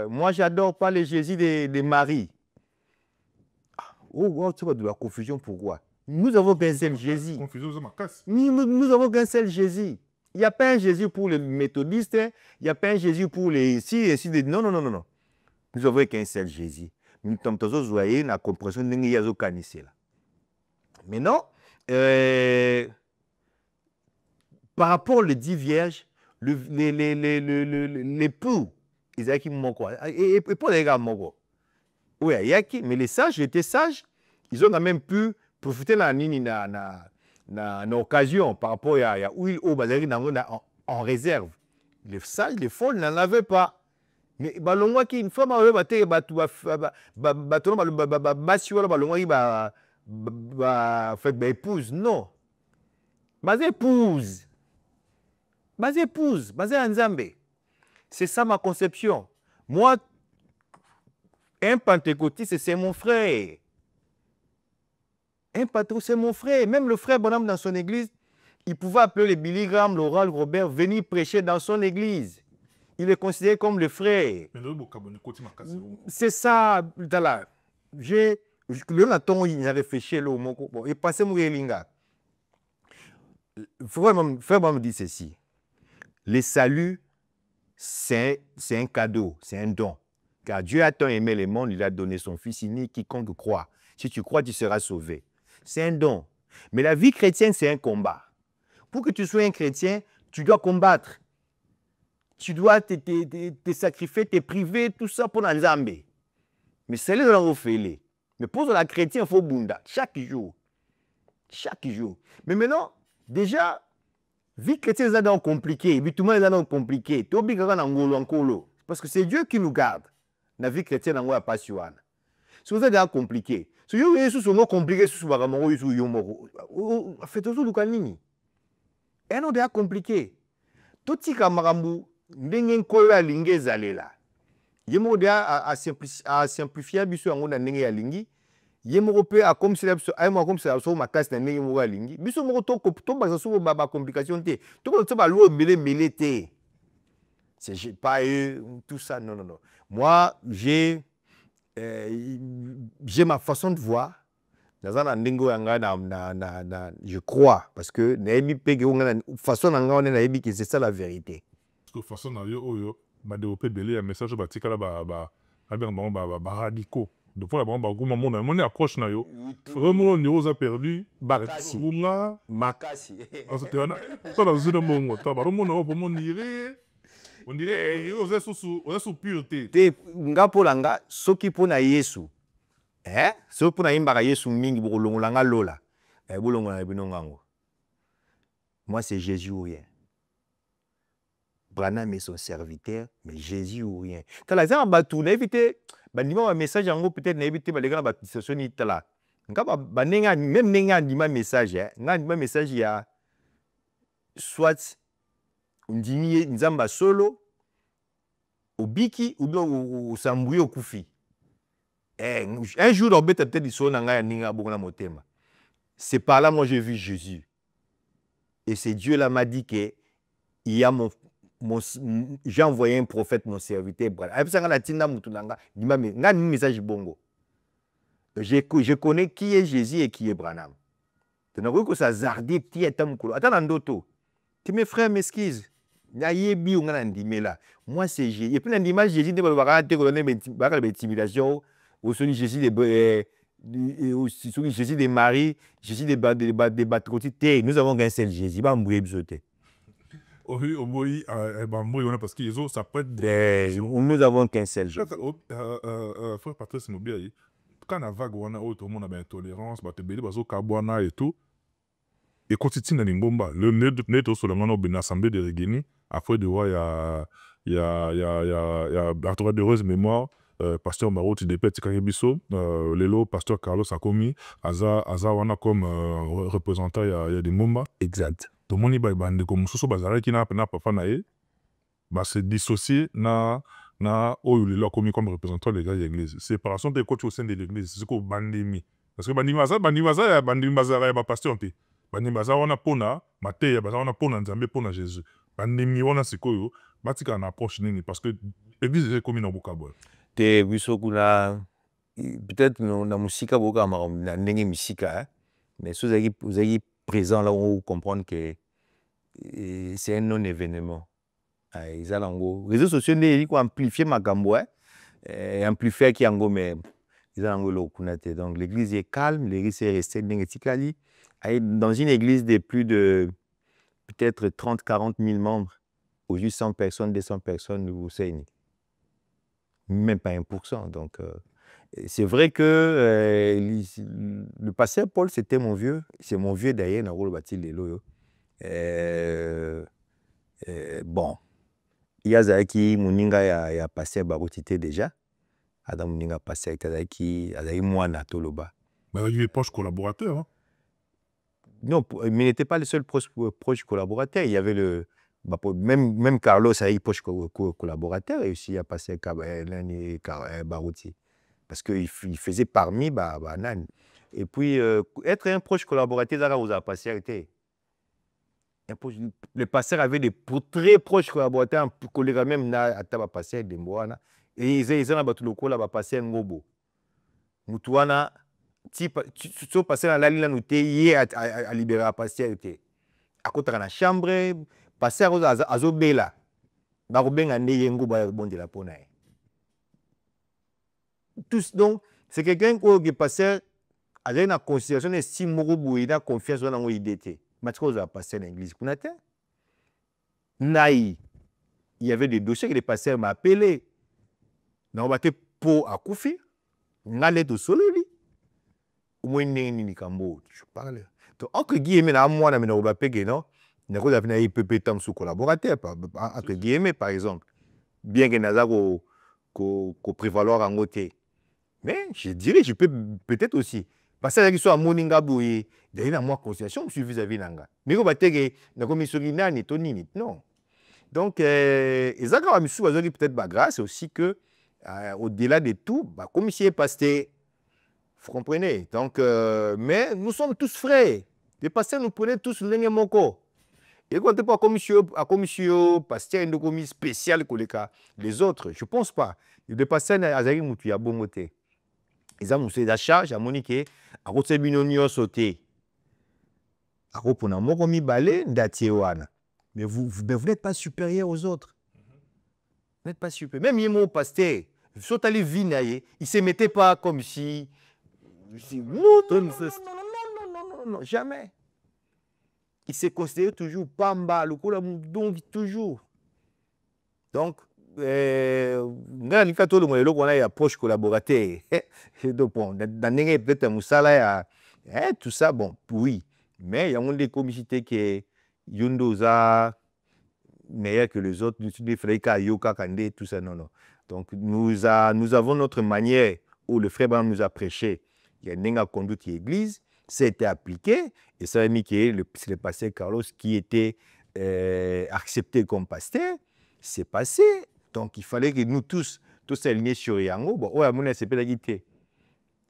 moi, j'adore pas les Jésus des maris. Oh, tu vois de la confusion, pourquoi? Nous avons qu'un seul Jésus. Nous avons qu'un seul Jésus. Il n'y a pas un Jésus pour les méthodistes, il n'y a pas un Jésus pour les ici. Non. Nous avons qu'un seul Jésus. Nous sommes tous joyeux, la compréhension de l'Iyazo Kanissé. Mais non, par rapport aux 10 vierges, l'époux, ils ont qui quoi. Et pour les gars, oui, mais les sages étaient sages. Ils ont quand même pu profiter de l'occasion par rapport à où ils en réserve. Les sages, les folles n'en avaient pas. Mais une fois, épouse, non. Épouse Nzambe. C'est ça ma conception. Moi, un pentecôtiste, c'est mon frère. Un pentecôtiste, c'est mon frère. Même le frère Branham dans son église, il pouvait appeler les Billy Graham, Laurel Robert, venir prêcher dans son église. Il est considéré comme le frère. C'est ça, là. Il a réfléchi, il passait mon Elinga. Frère Branham dit ceci. Le salut, c'est un cadeau, c'est un don. Car Dieu a tant aimé le monde, il a donné son Fils unique, quiconque croit. Si tu crois, tu seras sauvé. C'est un don. Mais la vie chrétienne, c'est un combat. Pour que tu sois un chrétien, tu dois combattre. Tu dois te sacrifier, te priver, tout ça pour Nzambe. Mais c'est là qu'on fait. Mais pour la chrétienne, il faut bunda. Chaque jour. Chaque jour. Mais maintenant, déjà, vie chrétienne, c'est compliqué. Tout le monde est compliqué. Tu es obligé de parce que c'est Dieu qui nous garde. La vie chrétienne, on n'a pas su. Si vous êtes compliqué, si vous êtes compliqué, vous faites toujours le canini. Et non, c'est compliqué. Tout ce qui est marambu, n'engen koya linge zalela. Yemo dia a simplifier biso ango na ndenge ya lingi ye moko pe akomisela biso aye moko akomisela biso makasi na ndenge moko alingi biso moko tobakisa so bacomplication te tokoza baloi ebele te. C'est pas eux, tout ça, non, non, non. Moi, j'ai ma façon de voir. Je crois, parce que façon c'est ça la vérité. Parce que façon développé un message radicaux. De fois, mon approche na yo. Vraiment, on a perdu. Makasi. On dirait on est sous pureté. Te nga polanga soki pona Yesu. Soki pona imbaka Yesu mingi bokolongolanga lola. Bolongola bino ngango. Moi c'est Jésus ou rien. Branham est son serviteur, mais Jésus ou rien. Tala za batu na éviter bandima un message yango peut-être na éviter ba lega ba station ni tala. Nga ba nenga même nenga ndima message nga ndima message ya soit ndimi nzamba solo obiki ou bien au sambouye au koufi. Un jour on peut-être dit nanga ninga bokona motema. C'est par là moi j'ai vu Jésus. Et c'est Dieu là m'a dit que il y a j'ai envoyé un prophète mon serviteur. Message bongo. Je connais qui est Jésus et qui est Branham. Attends Nandoto. Tu mes frères m'excuses. Moi c'est Jésus. Et puis l'image Jésus de intimidation. Jésus de Marie, Jésus de Batroti. Nous avons qu'un seul Jésus. Parce que ça peut être nous avons qu'un seul Jésus. Frère Patrice Moubiaï, quand la vague on a tout le monde a intolérance, et tout. Et quand tu dans Limbomba, le net sur l'Assemblée de Régini, après de voir il y a Bartholomé de heureuse mémoire, pasteur Maroti de Petit Karebiso, Lelo, pasteur Carlos Akomi, Aza wana comme représentant il y a des Momba. Exact. Tout le monde est comme Soso Bazara qui n'a pas fait naïe, se dissocier na Oyulilo commis comme représentant de l'église. Séparation des coachs au sein de l'église, c'est ce que bandimi. Parce que bandimi Bazara est pasteur. Bandimi Bazara wana pona, Matéya Bazara wana pona Nzambe pona Jésus. Bandimi wana sikoyo, batika na approche nini parce que l'église est commis dans Bukabo. Te bisokuna peut-être na musika boka na ndenge musika mais vous avez présent là où vous comprenez que c'est un non-événement. Les réseaux sociaux ils amplifier ma gambo amplifier qui ango mais ils ont donc l'église est calme, l'église est restée dans une église de plus de peut-être 30-40 000 membres, aujourd'hui 100 personnes, 200 personnes, vous savez, même pas 1%. Donc, c'est vrai que le pasteur Paul, c'était mon vieux, c'est mon vieux d'ailleurs, dans le bâti les loyaux. Bon, il y a Zaki, Mouninga, il y a pasteur Barotité déjà. Adam Mouninga pasteur Zaki, Azaï Moana Toloba. Mais il est proche collaborateur. Hein? Non, mais il n'était pas le seul proche collaborateur. Il y avait même Carlos a eu proche collaborateur et aussi il a passé Barouti. Parce qu'il faisait parmi Nan. Et puis, être un proche collaborateur, ça vous a passé. Le pasteur avait des très proches collaborateurs, collègues même à passer des mois. Et ils ont battu le col à passer un gobo. Moutouana. Si tu passes dans la ligne, nous à libérer la passer. À côté de la chambre, passer à Zobela. Baroben a Neyengo bon de la Ponaï. Donc, c'est quelqu'un qui passe à la considération de si Moroubou, il a confiance dans l'idée. Mais tu as passé dans l'église. Naï, il y avait des dossiers que les pasteurs m'ont appelé. Nous avons été pour à Koufi. Nous avons été sololi. Je parle. Donc, entre guillemets, moi, je ne sais pas, nous avons un peu de collaborateur, entre guillemets, par exemple. Bien que nous avons prévaloir en côté. Mais je dirais, je peux peut-être aussi. Parce que soit à Moninga Bouye, d'ailleurs, moi, concession, je suis vis-à-vis de l'anga. Mais vous avez la commission ni Tony, non. Donc, peut-être grâce aussi que, au-delà de tout, comme si pasteur Vous comprenez? Donc, mais nous sommes tous frères. Les pasteurs nous prenaient tous l'un moko. Et quand on pas commission pasteur une commission spéciale les autres, je pense pas. Les pasteurs azari mutu ya bongote. Ils ont la charge à Monique à côté binonio sauté. À côté na moko mi balé ndatiwana. Mais vous n'êtes pas supérieur aux autres. Vous n'êtes pas supérieur. Même mon pasteur, saute allé vinailler, il se mettait pas comme si non, jamais. Il s'est considéré toujours pamba, le coup donc toujours. Donc, on a approche collaborateur. Donc, bon, peut-être un moussala, tout ça, bon, oui. Mais il y a des comicités qui Yundoza meilleur que les autres, des frères Yoka Kande, tout ça, non. Donc, nous avons notre manière où le frère Bram nous a prêché. Il y a une conduite l'église, ça a été appliqué, et ça a mis que le pasteur Carlos qui était accepté comme pasteur, c'est passé. Donc, il fallait que nous tous alignés sur Yango. Bon, ouais, mon c'est pédagogique.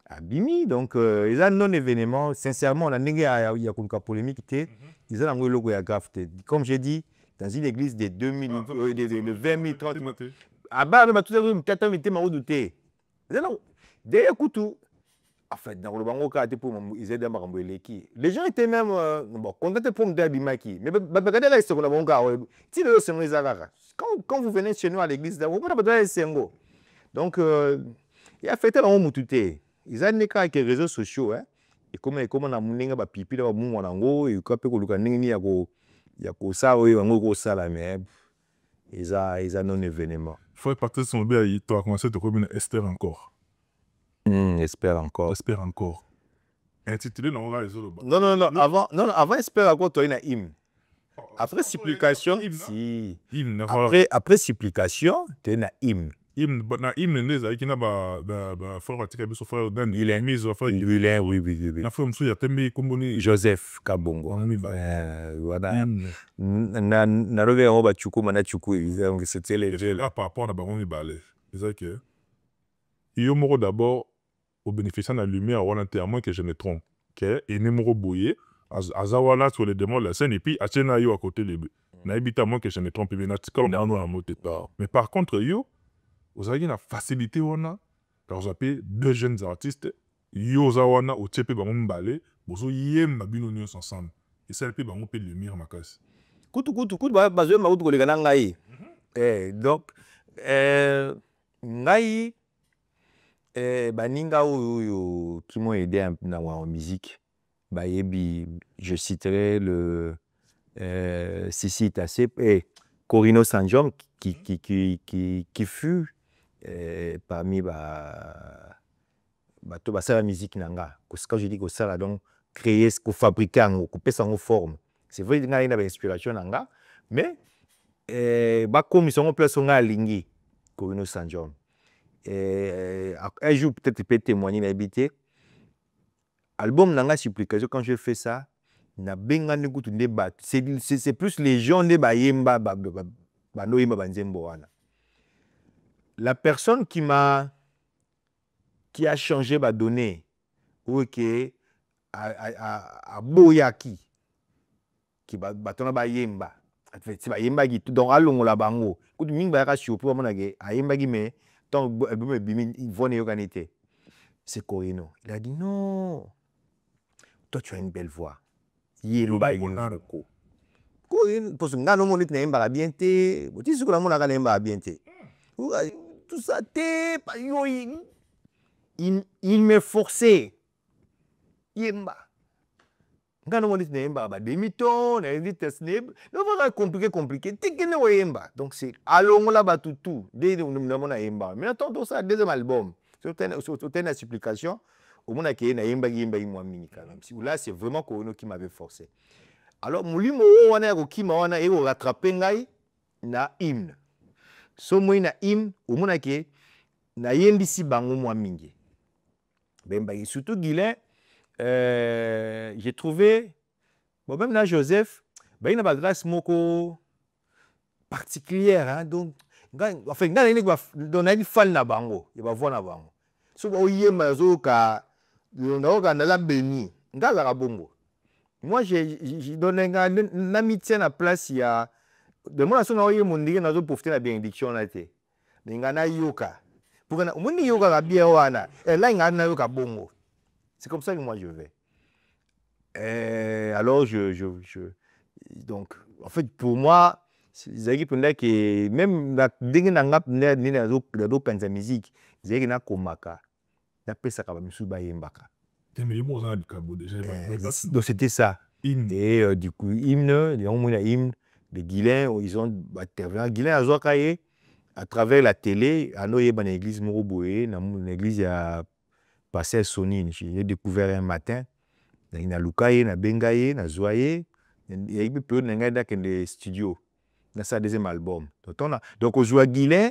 Abimi, donc, ils ont non événement. Sincèrement, on a négé à y a une polémique. Ils ont un logo à grave. Comme j'ai dit, dans une église de 2000, de 20 000, 30 000. Ah bah, tout le monde, peut-être, mais m'a redouté. D'ailleurs, Koutou, en fait, dans le bango, ils étaient dans le qui. Les gens étaient même contents pour me dire Bimaki. Mais regardez là, c'est qu'on a bon gars. Si le c'est les Avara. Quand vous venez chez nous à l'église, vous ne pouvez pas dire donc, il a fait un moutouté. Ils ont des avec les réseaux sociaux. Et comme on a mon ba pipi là, mon wanango, et quand on a n'ingi ya ko ça, oui, on go ça là, mais ils ont non événement. Faut partir son bien, tu as commencé à te communiquer Esther encore. Espère encore. Espère encore. Intitulé dans les autres. Non. Avant Espère encore, tu as une hymne. Après supplication, si. Après supplication, tu as une hymne. Hymne, na hymne les aïe qui n'a pas frère tika biso frère dan il est mise frère oui. Na frère monsieur ya tembe komboni Joseph Kabongo. Voilà. Na rove on ba chuku mana chuku c'était les par rapport à baron balé. C'est que yo moro d'abord au bénéficiant de la lumière on a à moins que je me trompe que et numéro boyé azawana sur les démons la scène et puis achena yo à côté les na habita moins que je me trompe mais na tika on a moté pas. Mais par contre yo vous avez une facilité, car vous avez deux jeunes artistes, Yozawana ou Tchepe Bamon Balé, vous avez une binonion ensemble. Et ça, peut être le mire ma casse. Koutou, bazo ma outou kolega ngai. Donc, ngai, baninga ou qui m'ont aidé en musique. Je citerai le Sissi Tassé et Corino Sanjom qui fut parmi la musique nanga. Quand je dis que ça donc créer ce qu'on fabrique en couper sans forme. C'est vrai qu'il y a une inspiration nanga, mais comme ils sont en place on a lingi Corino Sanjom. Un jour peut-être peut témoigner l'habité. Album nanga supplication quand je fais ça, na benga n'écoute débat. C'est plus les gens ne bayemba banoyemba banzembo wana. La personne qui a changé ma donnée, ok, à Boyaki, qui va battre ba yemba, c'est ba yemba qui donc allons la bango. Quand tu m'invite à choper pour mon agé, à yemba qui mais tant album bimi ils vont organiser. C'est Corino. Il a dit non, toi tu as une belle voix. Yemba ko. Corino, parce que nous on est n'aimba bien té, tu sais que la mon aga n'aimba bien té. Tout ça, il me forçait. Yemba. Quand on dit Yemba, demi-ton, on dit Tesneb, non, voilà, compliqué. Tikene wa Yemba. Donc c'est allons là-bas tout. Dès que nous avons Yemba. Mais attends, ça, deuxième album. C'était une supplication. Au moins, il y a Yemba, moi, quand même. Là, c'est vraiment Corino qui m'avait forcé. Alors, mouli mo on a qui m'a on a rattrapé na hymne. So moi na hymne au mona ke na yembisi bango mwa mingi. Bemba surtout Guilain j'ai trouvé bon même na Joseph il na ba grâce moko particulière hein donc enfin ngana ni ba donner fan na bango, il va voir na bango. So ba yemba zo ka la béni. Ngala bongo. Moi, j'ai donné une amitié à la place. Il y a. De moi, on a eu mon dieu, on a profité de la bénédiction. Mais on a yoka. Pour que on ait yoka la bien wana. Et là, on a yoka bongo. C'est comme ça que moi je vais. Alors, donc, en fait, pour moi, c'est que même dans d'autres musique, c'est na komaka. Na pesa ka ba misuba yembaka. Donc c'était ça. Et du coup, hymne, les Guilains, ils ont intervenu. Guilain a joué à travers la télé, à Noé, dans l'église Moroboé, dans l'église a passé à Sonine. J'ai découvert un matin, dans la Lukaye, dans Bengaye, dans Zoye, il y a eu peu dans les studios, dans sa deuxième album. Donc au joueur Guilain,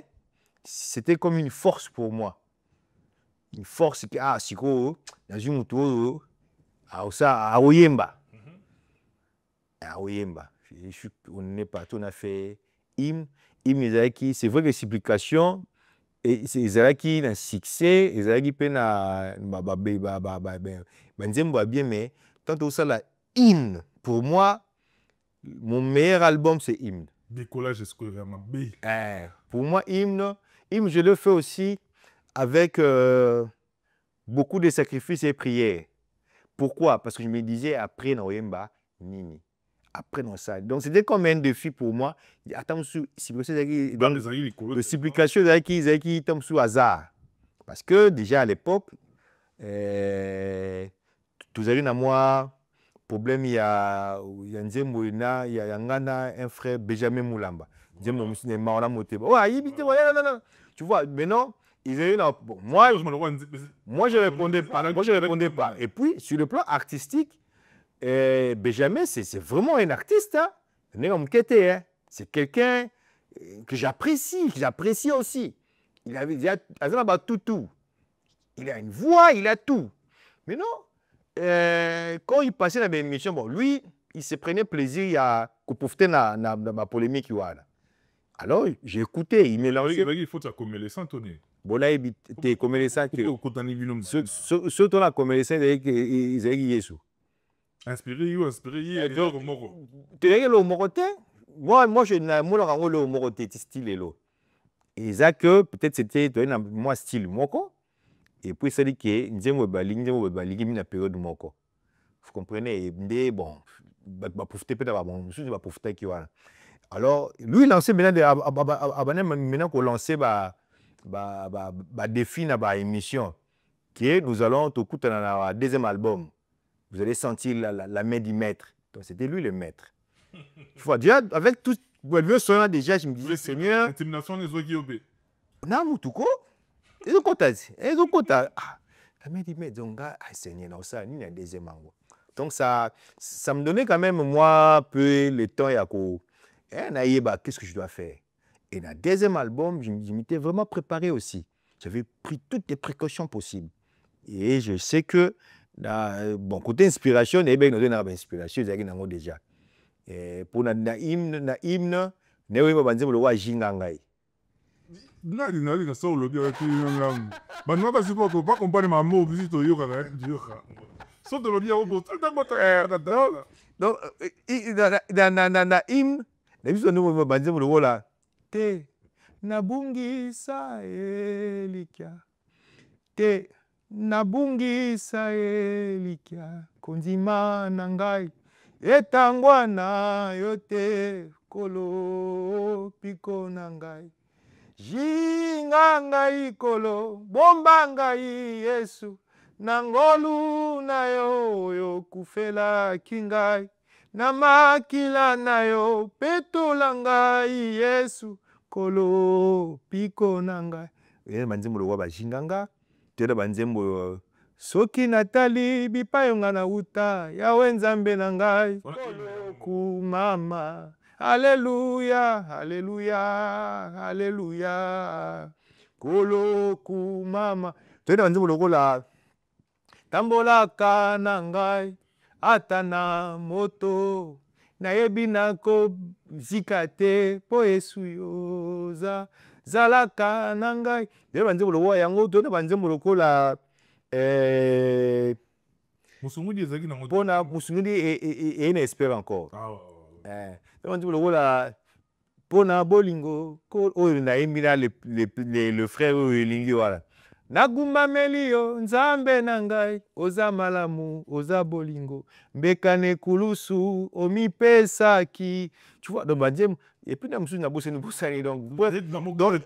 c'était comme une force pour moi. Une force qui a siko dans une moto à Oyemba. À Oyemba. On n'est pas, on a fait hymne c'est vrai que supplication et c'est qui un succès, qui peut na bien mais tant ça la hymne pour moi mon meilleur album c'est hymne. Décollage scolairement B. Pour moi hymne je le fais aussi avec beaucoup de sacrifices et prières. Pourquoi? Parce que je me disais après Noyemba, Nini. Après non ça. Donc c'était comme un défi pour moi. Attends, supplication qui tombe sous hasard. Parce que déjà à l'époque, tous avez à moi problème il y a un frère Benjamin Moulamba. Tu vois, maintenant ils ont eu moi je répondais pas. Et puis sur le plan artistique, Benjamin c'est vraiment un artiste. Hein. C'est quelqu'un que j'apprécie aussi. Il avait déjà tout. Il a une voix, il a tout. Mais non, quand il passait dans l'émission, bon, lui, il se prenait plaisir à profiter de ma polémique. Alors, j'ai écouté, il mélangeait. Il faut que tu aies les Tony. Bon, là, il était comme les sangs. Ceux qui ont comme les sangs, ils ont Yesu. Inspiré, le moro. Tu es le moroté? Moi, je n'ai pas le moroté, style. Et ça, que peut-être c'était moi, style moko. Et puis, ça dit que nous avons une période moko. Vous comprenez? Et bon, profiter peut-être de profiter qui voilà. Alors, lui, il lançait maintenant qu'on lançait défi dans l'émission, qui est nous allons tout écouter dans le deuxième album. Vous allez sentir la main du maître. Donc, c'était lui le maître. Tu vois, déjà, avec tout le son, déjà, je me disais, Seigneur. Intimidation des Ogiobé. Non, tout quoi? Ils ont compté. La main du maître, donc, Seigneur, non, ça, ni un deuxième album. Donc, ça me donnait quand même, moi, peu le temps, qu'est-ce que je dois faire? Et dans le deuxième album, je m'étais vraiment préparé aussi. J'avais pris toutes les précautions possibles. Et je sais que, bon, côté inspiration, il y a une inspiration, il y a déjà. Et pour la hymne, il y a le roi Jingangai. Non, il y a un seul lobby avec une langue. Mais non, parce qu'il ne faut pas comparer ma mot, visite au yoga. Sauf de lobby au bout. Donc, dans la hymne, la mise en œuvre de le roi là. Te nabungisa elikia. Te nabungisa elikia. Konzima nangai. Etangwa na yote kolo piko nangai. Jinga ngai kolo bomba ngai Yesu. Nangolu na yo kufela kingai. Na makila na yo petola ngai Yesu kolo piko na ngai. Banzembo lo wa bajinganga tela banzembo soki natali bipayo nga na uta yawe nzambe na ngai kolo kumama haleluya haleluya haleluya kolo kumama tela banzembo lo la tambola kana ngai Atana moto nayebi nako zikate po Yesu yoza zalaka nangai. Dès banzembo lo yango to na banzembo lokola Musungudi ezaki nango. Pona Musungudi et espère encore. Ah Donc on dit le rôle là pona bolingo ko oyo na emina le frère oyo elingi wala. Naguma melio nzambe na ngai oza malamu oza bolingo mbekane kulusu omipesaki. Tu vois, donc Bandiem, et puis dans na bosse nous bossani donc dans le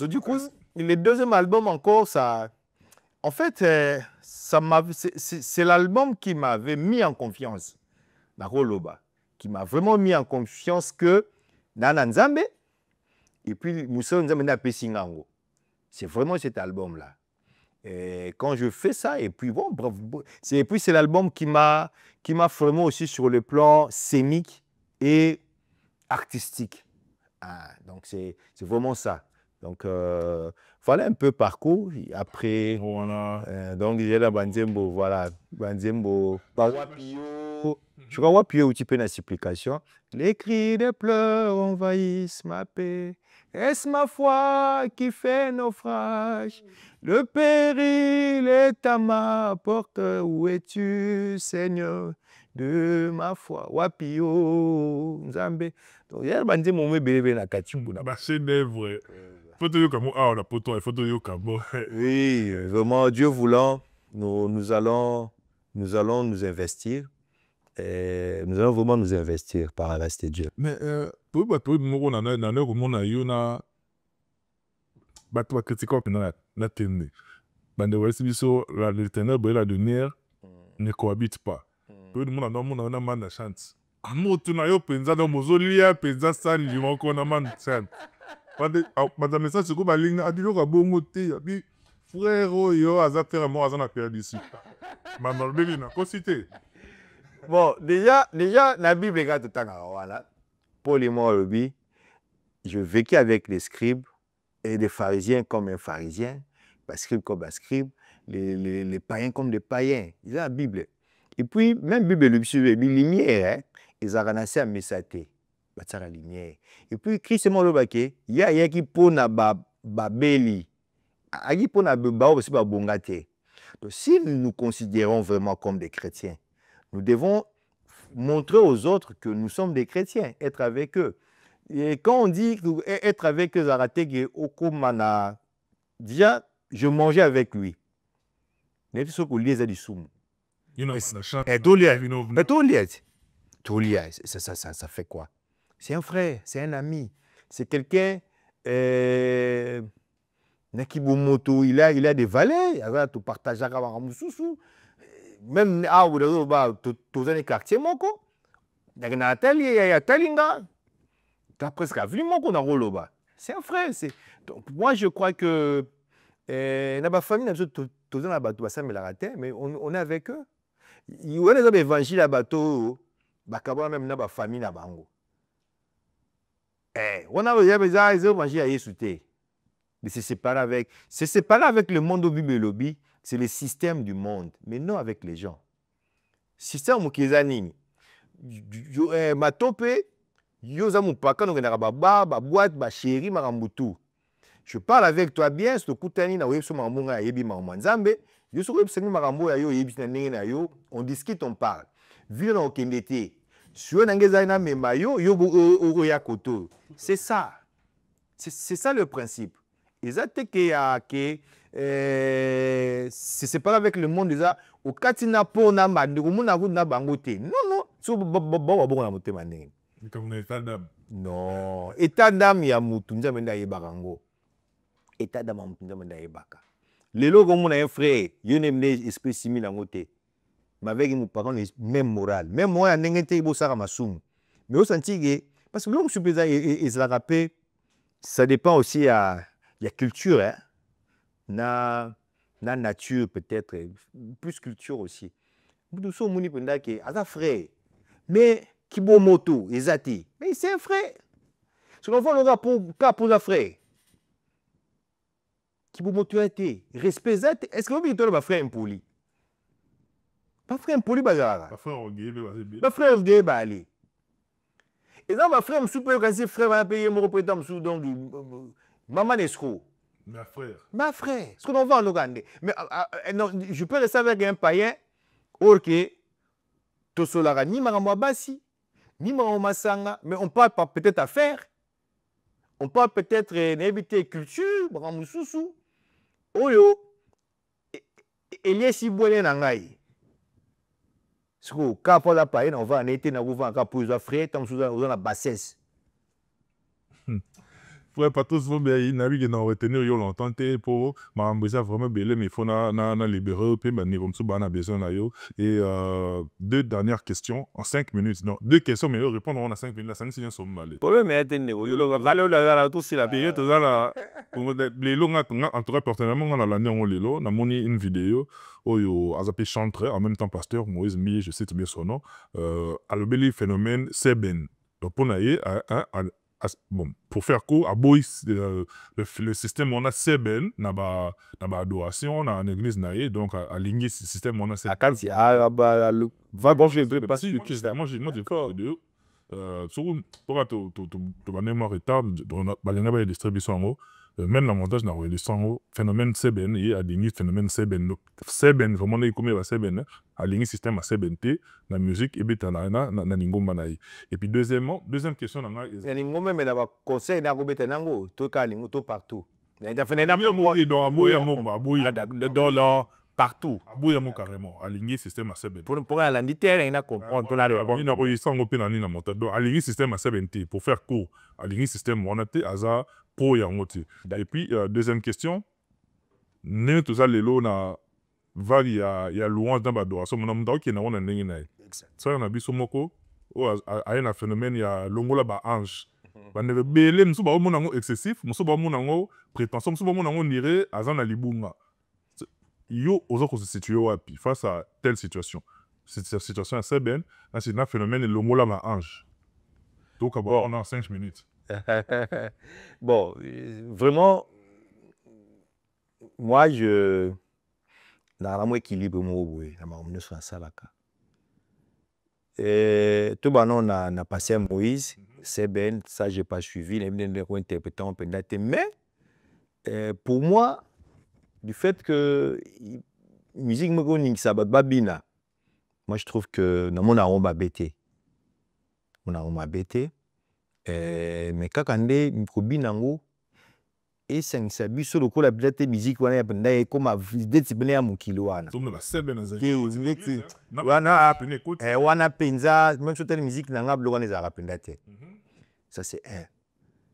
du coup le deuxième album encore ça en fait ça c'est l'album qui m'avait mis en confiance na Roloba, qui m'a vraiment mis en confiance que Nana Nzambe et puis Moussa Nzambe na Pesingango. C'est vraiment cet album-là. Et quand je fais ça, et puis bon, bref, c'est l'album qui m'a formé aussi sur le plan scénique et artistique. Ah, donc c'est vraiment ça. Donc voilà un peu parcours. Après, voilà. donc j'ai la Bandiembo, voilà, Bandiembo, Wapio. Je crois Wapio où tu peux la supplication. Les cris de pleurs envahissent ma paix. Est-ce ma foi qui fait naufrage? Le péril est à ma porte. Où es-tu, Seigneur, de ma foi? Wapio, Nzambe. Donc, il y a le bandit mon bébé na kachimbu. Bah, c'est vrai. Faut te dire comme on a poton, il faut te dire comme oui, vraiment, Dieu voulant, nous allons nous investir. Et nous allons vraiment nous investir par la grâce de Dieu. Mais pour bateau moko na komona yo na bato critique na tende. Bande wesi biso le ténèbre et la lumière ne cohabitent pas. Pour monde na man na chante. Amoto na yo penza na mozolia penza sali limoko na man chante. Bande message ko balinga adilo ka bongo te abi frère yo aza frère mo aza na période ici. Maman bébé na cosité. Bon, déjà, la Bible est tout le temps. Voilà. Paul et moi, je vécu avec les scribes et les pharisiens comme un pharisien, les scribes comme un scribe, les païens comme des païens. Ils ont la Bible. Et puis, même la Bible, les lumières, ils ont ranassé à Messaté. La lumière. Et puis, Christ est mort le baquet. Il y a qui pour na babeli. Il y a pour na babao aussi babongate. Donc, si nous nous considérons vraiment comme des chrétiens, nous devons montrer aux autres que nous sommes des chrétiens, être avec eux. Et quand on dit être avec eux, déjà, je mangeais avec lui. Ça fait quoi? C'est un frère, c'est un ami, c'est quelqu'un Nakibomoto, il a des valeurs, il a tout partagé avec Moussoussou. Même à tous les quartiers, il y a Talinga, tu as presque vu mon Roloba. C'est un frère. Donc, moi, je crois que dans ma famille, mais on est avec eux. Il y a des évangiles à bateau, même dans ma famille. On a des évangiles à Yesouté. Mais c'est séparé avec le monde au Bible lobby. C'est le système du monde, mais non avec les gens. Système qui est anini. Matope, yozamu paka no genera baba, boîte, ba chéri, marambutu. Je parle avec toi bien, ce kutani na webso mamunga yebi mamanzambe, yo so websani marambo ya yo yebi na ndenge na yo, on discute, on parle. Vile na okendete. Sur nangeza na mema yo ya koto. C'est ça. C'est ça le principe. Exactement que c'est pas avec le monde déjà au katina pona madumuna na bangote. Non, so na motema ndenge. Comme état d'âme. Non, état d'âme ya mutu nzambe nda yebakango. État d'âme ya mutu nzambe nda yebaka. Lelo comme un frère, yo nemne esprit similaire ngote. Mais avec mon parent même moral. Même moi ndenge te bo sara masumu. Mais au senti que parce que l'homme supposé et la rappel ça dépend aussi à la culture, hein? La nature peut-être, plus culture aussi. Nous sommes frère. Mais qui bon moto, exacti. Mais c'est un frère. Ce qu'on va le rapport pour un frère. Qui bon moto été, respect. Est-ce que vous avez un frère impoli? Pas frère impoli, bazar. Pas frère orgueilleux, pas frère orgueilleux, aller. Et dans ma frère, je suis frère, va payer mon représentant, donc, maman escroc. Ma frère. Ma frère. Ce qu'on va en Ouganda. Mais non, je peux rester avec un païen, ok, Tosolara, ni Maramwabasi, ni Maramasanga, mais on parle pas peut-être affaires, on parle peut-être d'inviter culture, Maramususu, Oyo, Eliesi Boué Nangaï. Ce que, quand on a païen, on va en été, on va en pour les frères, on va la bassesse. Frère, pas tous vont bien, il n'a vu qu'il retenir yo longtemps pour m'embêter vraiment belé, mais il faut na libérer, puis ben comme ça, ben a besoin là yo. Et deux dernières questions en 5 minutes. Non, deux questions, mais répondre en 5 minutes. La scène c'est un somme malé. Problème est atteint. Yo la tout c'est la période Tout ça là, les longs en tout cas personnellement on a l'année on les lots, on a monté une vidéo où yo azapé chanteur en même temps pasteur Moïse Mi, je sais bien son nom. À le bel phénomène Seben. Donc pour naïe bon, pour faire court, à Bois, le système, on a Seben, n'a pas adoration, on a une église naïe, donc à ligner ce système, on a Seben. à Kansi, va bon, je vais passer le Moi, j'ai vidéo. Surtout, pour tu mémoire retard, on a des distributions en haut. Même le montage n'a pas de son phénomène Seben, et à ligner phénomène Seben. Seben, vraiment, il y a combien de Seben, à ligner système à Seben, la musique, et puis na ningomba naïe. Et puis deuxième question, il y a un mais là conseil n'a pas nango tout cas lingo tout partout il y a fait dans partout. Abouya mo carrément, aligner système à Seben. Pour un landitaire, il a comprendre tout là. Il n'a pas eu ça en opé na montage. Donc aligner système à Seben, pour faire court, aligner système on a été hasard pour y en et puis deuxième question, ne tout ça les lots na vague il y a louange dans l'adoration mon nom qui na on a ndenge na ça on a biso moko o a un phénomène il y a longola ba ange ba ne belé musu ba mo excessif musu ba mo nango prétention musu ba mo nango nire azana libunga yo ozo ko se situer wapi face à telle situation. Cette situation assez bien, c'est un phénomène longola ba ange. Donc on a 5 minutes. Bon, vraiment, moi, je n'ai pas équilibre moi, tout le monde a passé à Moïse, c'est bien, ça je n'ai pas suivi, mais pour moi, du fait que musique babina, moi je trouve que dans mon arôme a bêté. Mon arôme a bêté. Mais quand on est nango et c'est ça biso le la peut-être musique on a pendant comme a détibler à mon kilo ana wana penza même sur telle musique nanga bloga les arapenda te ça c'est un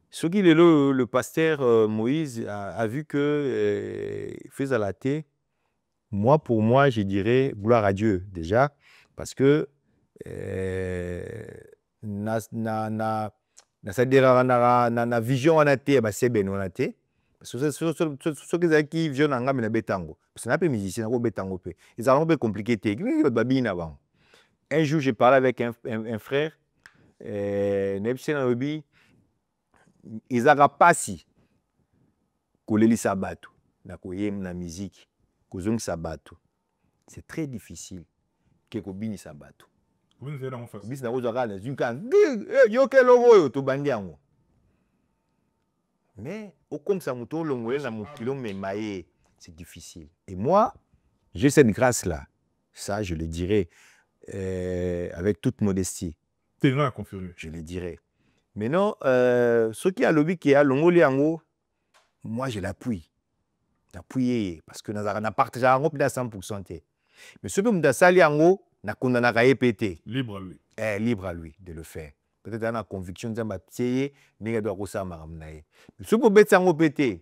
ce qui le pasteur Moïse a vu que faisait la thé moi pour moi je dirais gloire à Dieu déjà parce que c'est-à-dire na vision on a été bah c'est ben on a été parce que ce qui vision en gamme na betango parce que na peu musicien na betango peu ils ont un peu compliqué technique babina avant un jour j'ai parlé avec un frère nebsen obi izaka pasi koleli sabatu na koyem na musique kozongi sabatu c'est très difficile que kobini sabatu bis na kozaka na zunka yoke logo yo to bandi yango mais au comme ça muto longwe na mukilo memaye c'est difficile et moi j'ai cette grâce là ça je le dirais avec toute modestie je le dirais mais non ce qui a lobby qui a longoli yango moi je l'appuie d'appuyer parce que na partage yango plus à 100% mais ce que m'dasali yango na kondanaka epete libre à lui. Libre à lui de le faire. Peut-être dans la conviction de ma pied, mais doit aussi m'amener. Ce pour bête sango pété.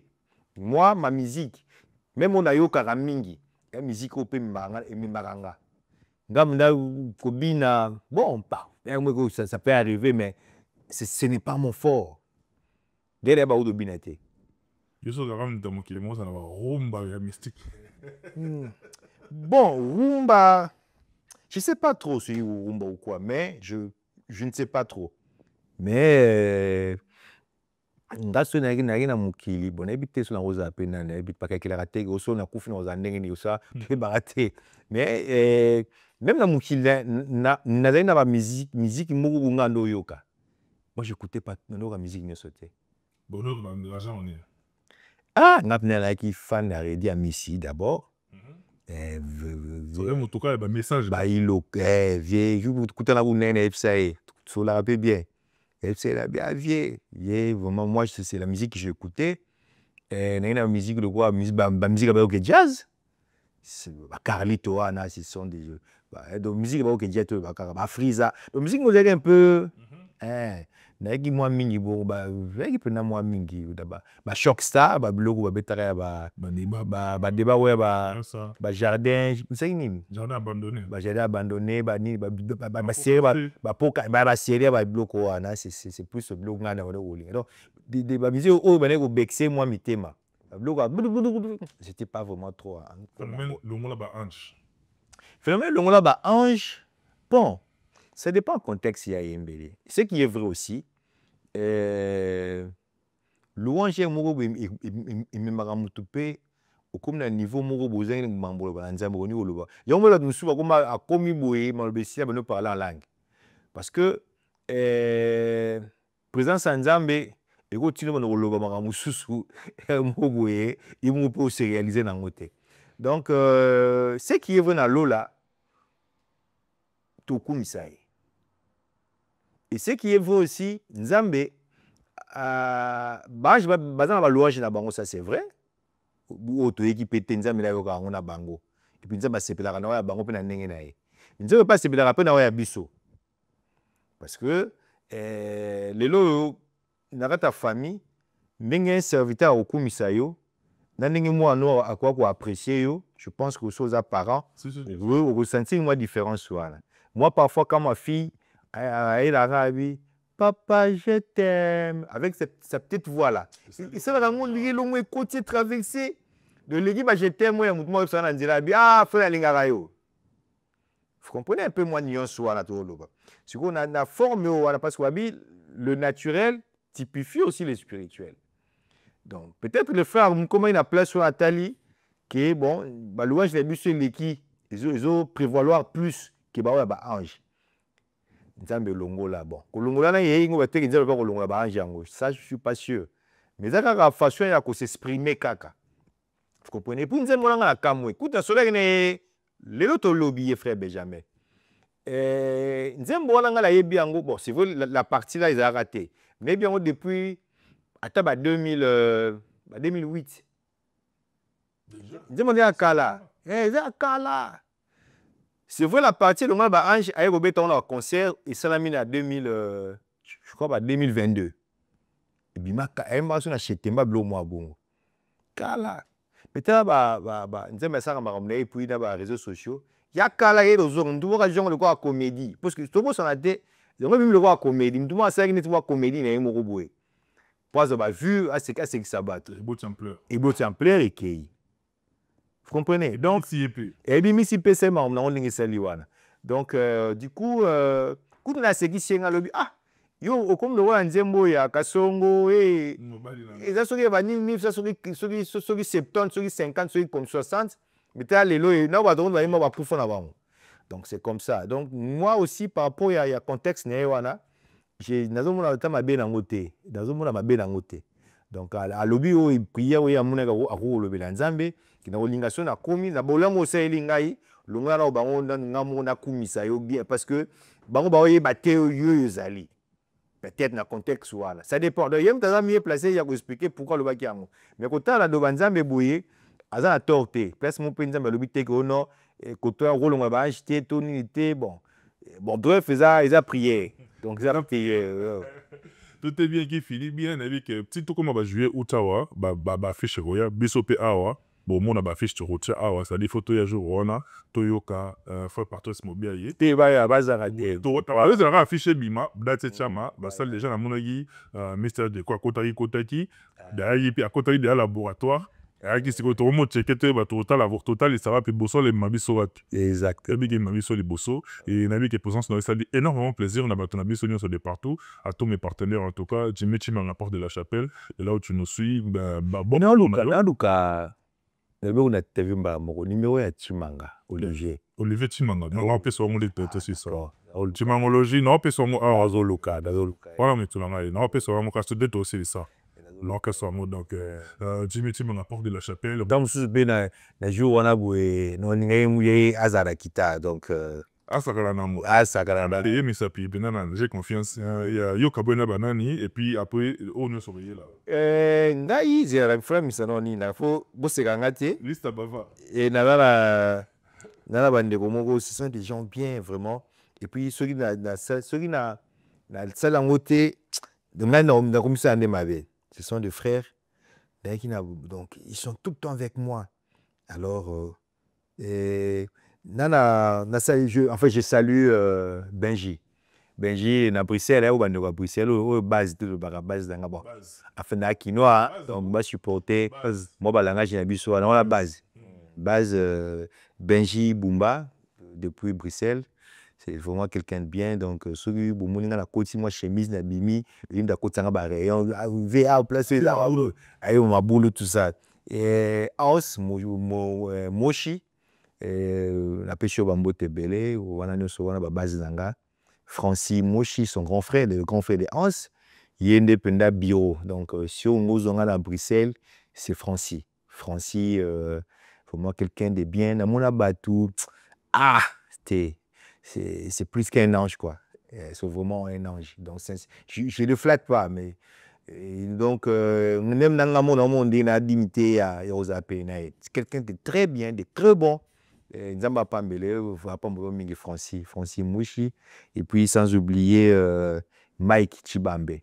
Moi ma musique, même on a yo karamingi, la musique au pe manga et mimaranga. Ngamna kobina, bon pas. Ça peut arriver mais ce n'est pas mon fort. Derrière ba ou de binete. Je suis garam de mon kilimo ça na rumba ya mystique. Bon, rumba je ne sais pas trop si rumba ou quoi, mais je ne sais pas trop. Mais ngaso na na mukili bon habité sur la rosa pena na habite pas qu'il a raté oso na kufi na ndenge ni osa tu baraté mais même na mukili na ba musique moko ngando yoka moi j'écoutais pas na musique ne sautait bonheur l'argent on est Ah, ngapnela qui fan a dit à Missy d'abord. En tout cas, il y a un message. Bah, il est vieux. Je vous écoute la boune, ça la rappelle bien. C'est la bien vieux. Vraiment, moi, c'est la musique que j'écoutais. Et la musique de quoi? Musique de jazz. Carlito, Anna, ce sont des jeux. Donc, musique de jazz, Frisa. Donc, musique, vous avez un peu. Nagi moi mingi bo veki pena moi mingi ba Shockstar ba blogo ba betara ba débat ouais ba jardin c'est nini Jardin abandonné jardin abandonné ba ni ba série ba poka ba série ba bloco wana c'est plus ce bloc ngana on est donc des ba musique o ba neko bexer moi mitema ba bloco c'était pas vraiment trop phénomène longola ba ange phénomène longola ba ange bon. Ça dépend du contexte il y a Yembele. Ce qui est vrai aussi, louange moko imemaka mutu pe okomi na niveau moko bozangi mambo ba nzambe oni oloba. Yango la musu bakoma akomi boye malobesi bano parler en langue. Parce que présence nzambe eko tino bano oloba maka mususu moko boye imu pe se réaliser na ngote. Donc ce qui est vrai na lola tokumisaye. Et ce qui est vrai aussi, Nzambe, bazan ba louange na bango, ça c'est vrai. Ou to équipe Nzambe la yoka na bango. Et puis Nzambe sepelaka na ya bango pe na ndenge na ye. Nzambe pas sepelaka pe na ya biso. Parce que lelo na kata famille, ndenge serviteur okumisa yo, na ndenge moi no akwa ko apprécier yo, je pense que aux parents, vous ressentez moi différence wana. Moi parfois quand ma fille elle a dit, papa, je t'aime. Avec sa petite voix là. Il s'est vraiment lié le côté traversé de l'équipe, je t'aime. Moi, je dit, ah, frère Lingarayo. Vous comprenez un peu moi, nuance ou à la tour. C'est qu'on a la forme, parce que le naturel typifie aussi le spirituel. Donc, peut-être le frère, comment il a place sur Nathalie, qui est bon, louange, les bus sur l'équipe, ils ont prévaloir plus que ange. Nzambe longola bon kolongola na yeye ngo bateki nzambe ba kolongola ba ange yango ça je suis pas sûr mais ça kaka façon ya ko s'exprimer kaka vous comprenez pour nzambe ngana la kamwe kuta soleil ne lelo to lobby frère Benjamin nzambe ngana la yebi yango bon c'est vrai la partie là ils a raté mais bien depuis ata ba 2008 nzambe ngana kala za kala. C'est vrai la partie de moi Ange a eu un concert et ça l'a mis à 2000 je crois 2022. Et puis ma m'a son acheté ma blo moi bon. Kala. Peut-être nzemba ça m'a ramené et puis dans les réseaux sociaux. Il y a kala et les autres tout le genre de quoi comédie parce que tout le monde s'en a dit on même le voir comédie tout le monde sait que tu vois comédie na mo roboué. Pas ba vu à ce que ça bat. Et beau templaire et qui. Vous comprenez? Donc, et bien, si PC, on a un donc, du coup, quand on a ce qui s'est lobby, ah, yo, comme le roi Nzembo, ya Kasongo, et ça serait 20 ça serait 70, 50, 60, mais tu as les lois, et là, on va y pour faire avant. Donc, c'est comme ça. Donc, moi aussi, par rapport à y contexte, j'ai ma bien en côté, ma bien en côté. Donc, à lobby, il priait, il y a mon lobby Nzambe. Qui n'a pas na komi na bolango seli ngai longa na bango ngamo na kumisa yo bien parce que bango ba oye baté yo zali peut-être na contexte wala ça dépend de yem taza mieux placé ya ko expliquer pourquoi le baki yango mais ko tala do banzambe boye aza na torté place mon penza ba lobi te ko no ko to rolonga ba acheter to unité bon bref ils a prié donc ils a prié. Tout est bien qui finit bien avec petit tout comme va jouer Outawa ba fiche roya bisope awa. Bon, mon affiche sur route, ça dit photo ya jour on a Toyoka faut partir ce mobile. Te ba ya bazara de. To va afficher bima, date chama, ba ça les gens na monagi Mister de quoi Kotaki, derrière puis à Kotaki de laboratoire. Et qui se retrouve au checker ba total et ça va puis bosso les mabiso. Exact. Et bien mabiso les bosso et nabi qui présence dans ça dit énormément plaisir on a battu nabiso sur de partout à tous mes partenaires en tout cas, Jimmy Chima la porte de la chapelle et là où tu nous suis bon Luka on a TV numéro ya Chimanga Olivier Chimanga on peut sur mon lit c'est ça Chimangologie non peut sur mon azoluka voilà mais tu l'as non peut sur mon casse de aussi ça l'orchestre en mode. Donc, Jimmy Tim en apporte de la chapelle. Dans ce ben na jour on a boué non ngai azara kita donc Ah, ça va l'amour. ça garanda. Et mais ça puis j'ai confiance. Il y a Yokabona Banani et puis après, on est surveillé là. Ngai zera frère misano ni na fo boseka ngate Liste à Bava. et nala bande moko ce sont des gens bien vraiment et puis ceux qui na sala ngote ngai na komisa ande mabe. Ce sont des frères donc ils sont tout le temps avec moi. Alors je salue Benji na Bruxelles ou bande à Bruxelles ou base de base d'anga bon afin na kinoa donc ba supporter moi ba langage na biso na la base Benji Bumba depuis Bruxelles. C'est vraiment quelqu'un de bien. Donc, ceux qui ont la côte, moi, chemise, na bimi, il y a côté en bas, rayon, VA, placé là, aïe, ma boule, tout ça. Et Aus, Moshi, la pêche au bambou tebele, ou on a une souvent la base d'anga. Francis Moshi, son grand frère, le grand frère de Hans, il est indépendant bureau. Donc, si on est à Bruxelles, c'est Francis. Francis, vraiment quelqu'un de bien. Dans mon abatou, c'est plus qu'un ange, quoi. C'est vraiment un ange. Donc, je ne le flatte pas, mais donc, on aime dans le monde, on a dignité à Yerosapé. C'est quelqu'un de très bien, de très bon. Nzamba Pambele, Francis Mouchi, et puis sans oublier Mike Chibambe.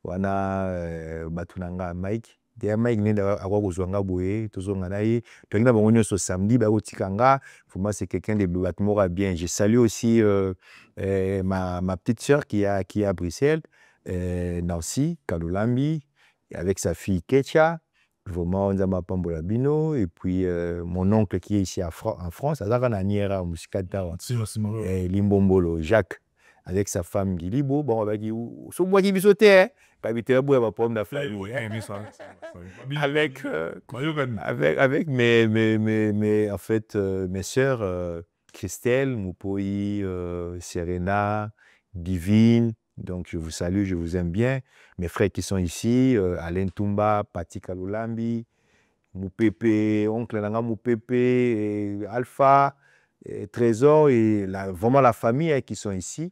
Wana Batunanga Mike. Mike nenda akwakozwanga boye tozonga ye tongina bango nyonso samedi bakotikanga vraiment c'est quelqu'un de batmora bien. Je salue aussi ma petite sœur qui est à Bruxelles, Nancy Kalolambi, avec sa fille Ketia, vraiment Nzamba Pambola Bino, et puis mon oncle qui est ici en France, Azara Naniera Musikata, Limbombolo Jacques, avec sa femme Gilibo, bon avec so moi qui bisoté avec mes en fait mes sœurs Christelle, Moupoï, Serena, Divine. Donc je vous salue, je vous aime bien. Mes frères qui sont ici, Alain Toumba, Pati Kaloulambi, Moupepe, oncle Nanga Moupepe, Alpha, Trésor et vraiment la famille qui sont ici.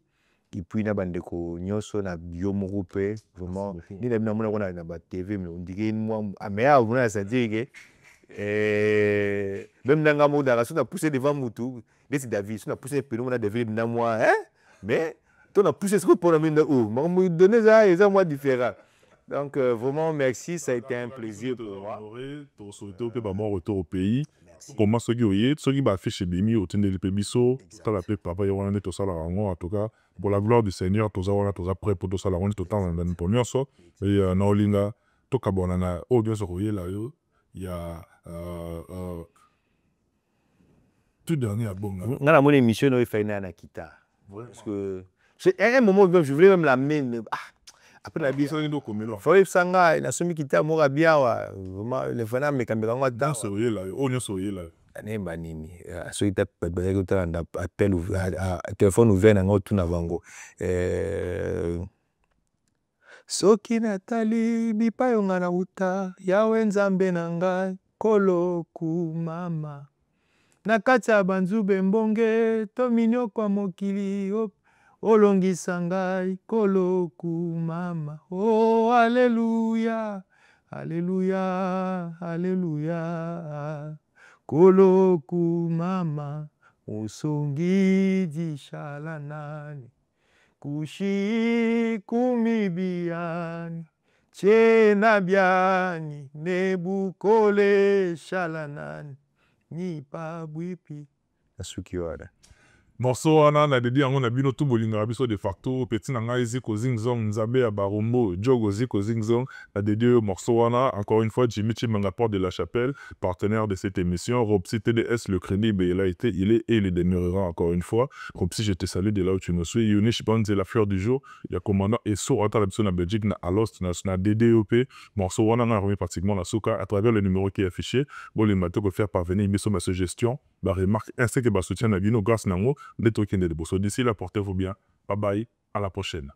Et puis na bandeko nyoso na biomo groupe vraiment ni na mona kona na ba TV mais on dirait moi amea on a senti que même nanga mo dara na pousser devant mutu c'est David na pousser peu on a David na moi hein mais toi on a poussé ce pour la mine où me donner ça et ça moi différent. Donc vraiment merci, ça a été un plaisir pour moi. Pour souhaiter au retour au pays. Comment ceux qui va faire chez Bimi au tenir le pébiso, tout à la papa y tout ça là en tout cas pour la gloire du Seigneur tout ça prêt pour tout ça là on est tout temps dans pour nous ça et naolinga tout kabonana au bien sur là il y a tout dernier album là mon émission no fait na kita parce que c'est un moment je voulais même l'amener après la biso ndo komelo faut sanga na somi kita mora bien wa vraiment le fana me kamera ngwa dans ce là au nyo so là anemba nini so ita appel téléphone ouvert na ngotu na bango soki natali bipayo nga na uta yawe nzambe na ngai koloku mama na kati ya banzube mbonge to minyokwa mokili olongisa ngai koloku mama oh haleluya haleluya haleluya koloku mama usongi dishala nani kushi kumibiani chena biani nebukole shala nani nipa bwipi asuki wada morceau wana na dédié yango na bino tout bolinga biso de facto petit na ngai ziko zingzong nzambe ya barombo jogo ziko zingzong na dédié morceau wana encore une fois Jimmy Chimanga Porte de la Chapelle partenaire de cette émission. Ropsi TDS le crédible il est et il demeurera encore une fois. Ropsi je te salue de là où tu nous suis. Yunish Bonze la fleur du jour il y a commandant et so ata la na Belgique na Alost na DDOP morceau wana na remis pratiquement la soka à travers le numéro qui est affiché bon les matos que faire parvenir biso ma suggestion ba remarque ainsi que ba soutien na bino grâce nango. D'ici là, portez-vous bien. Bye bye. À la prochaine.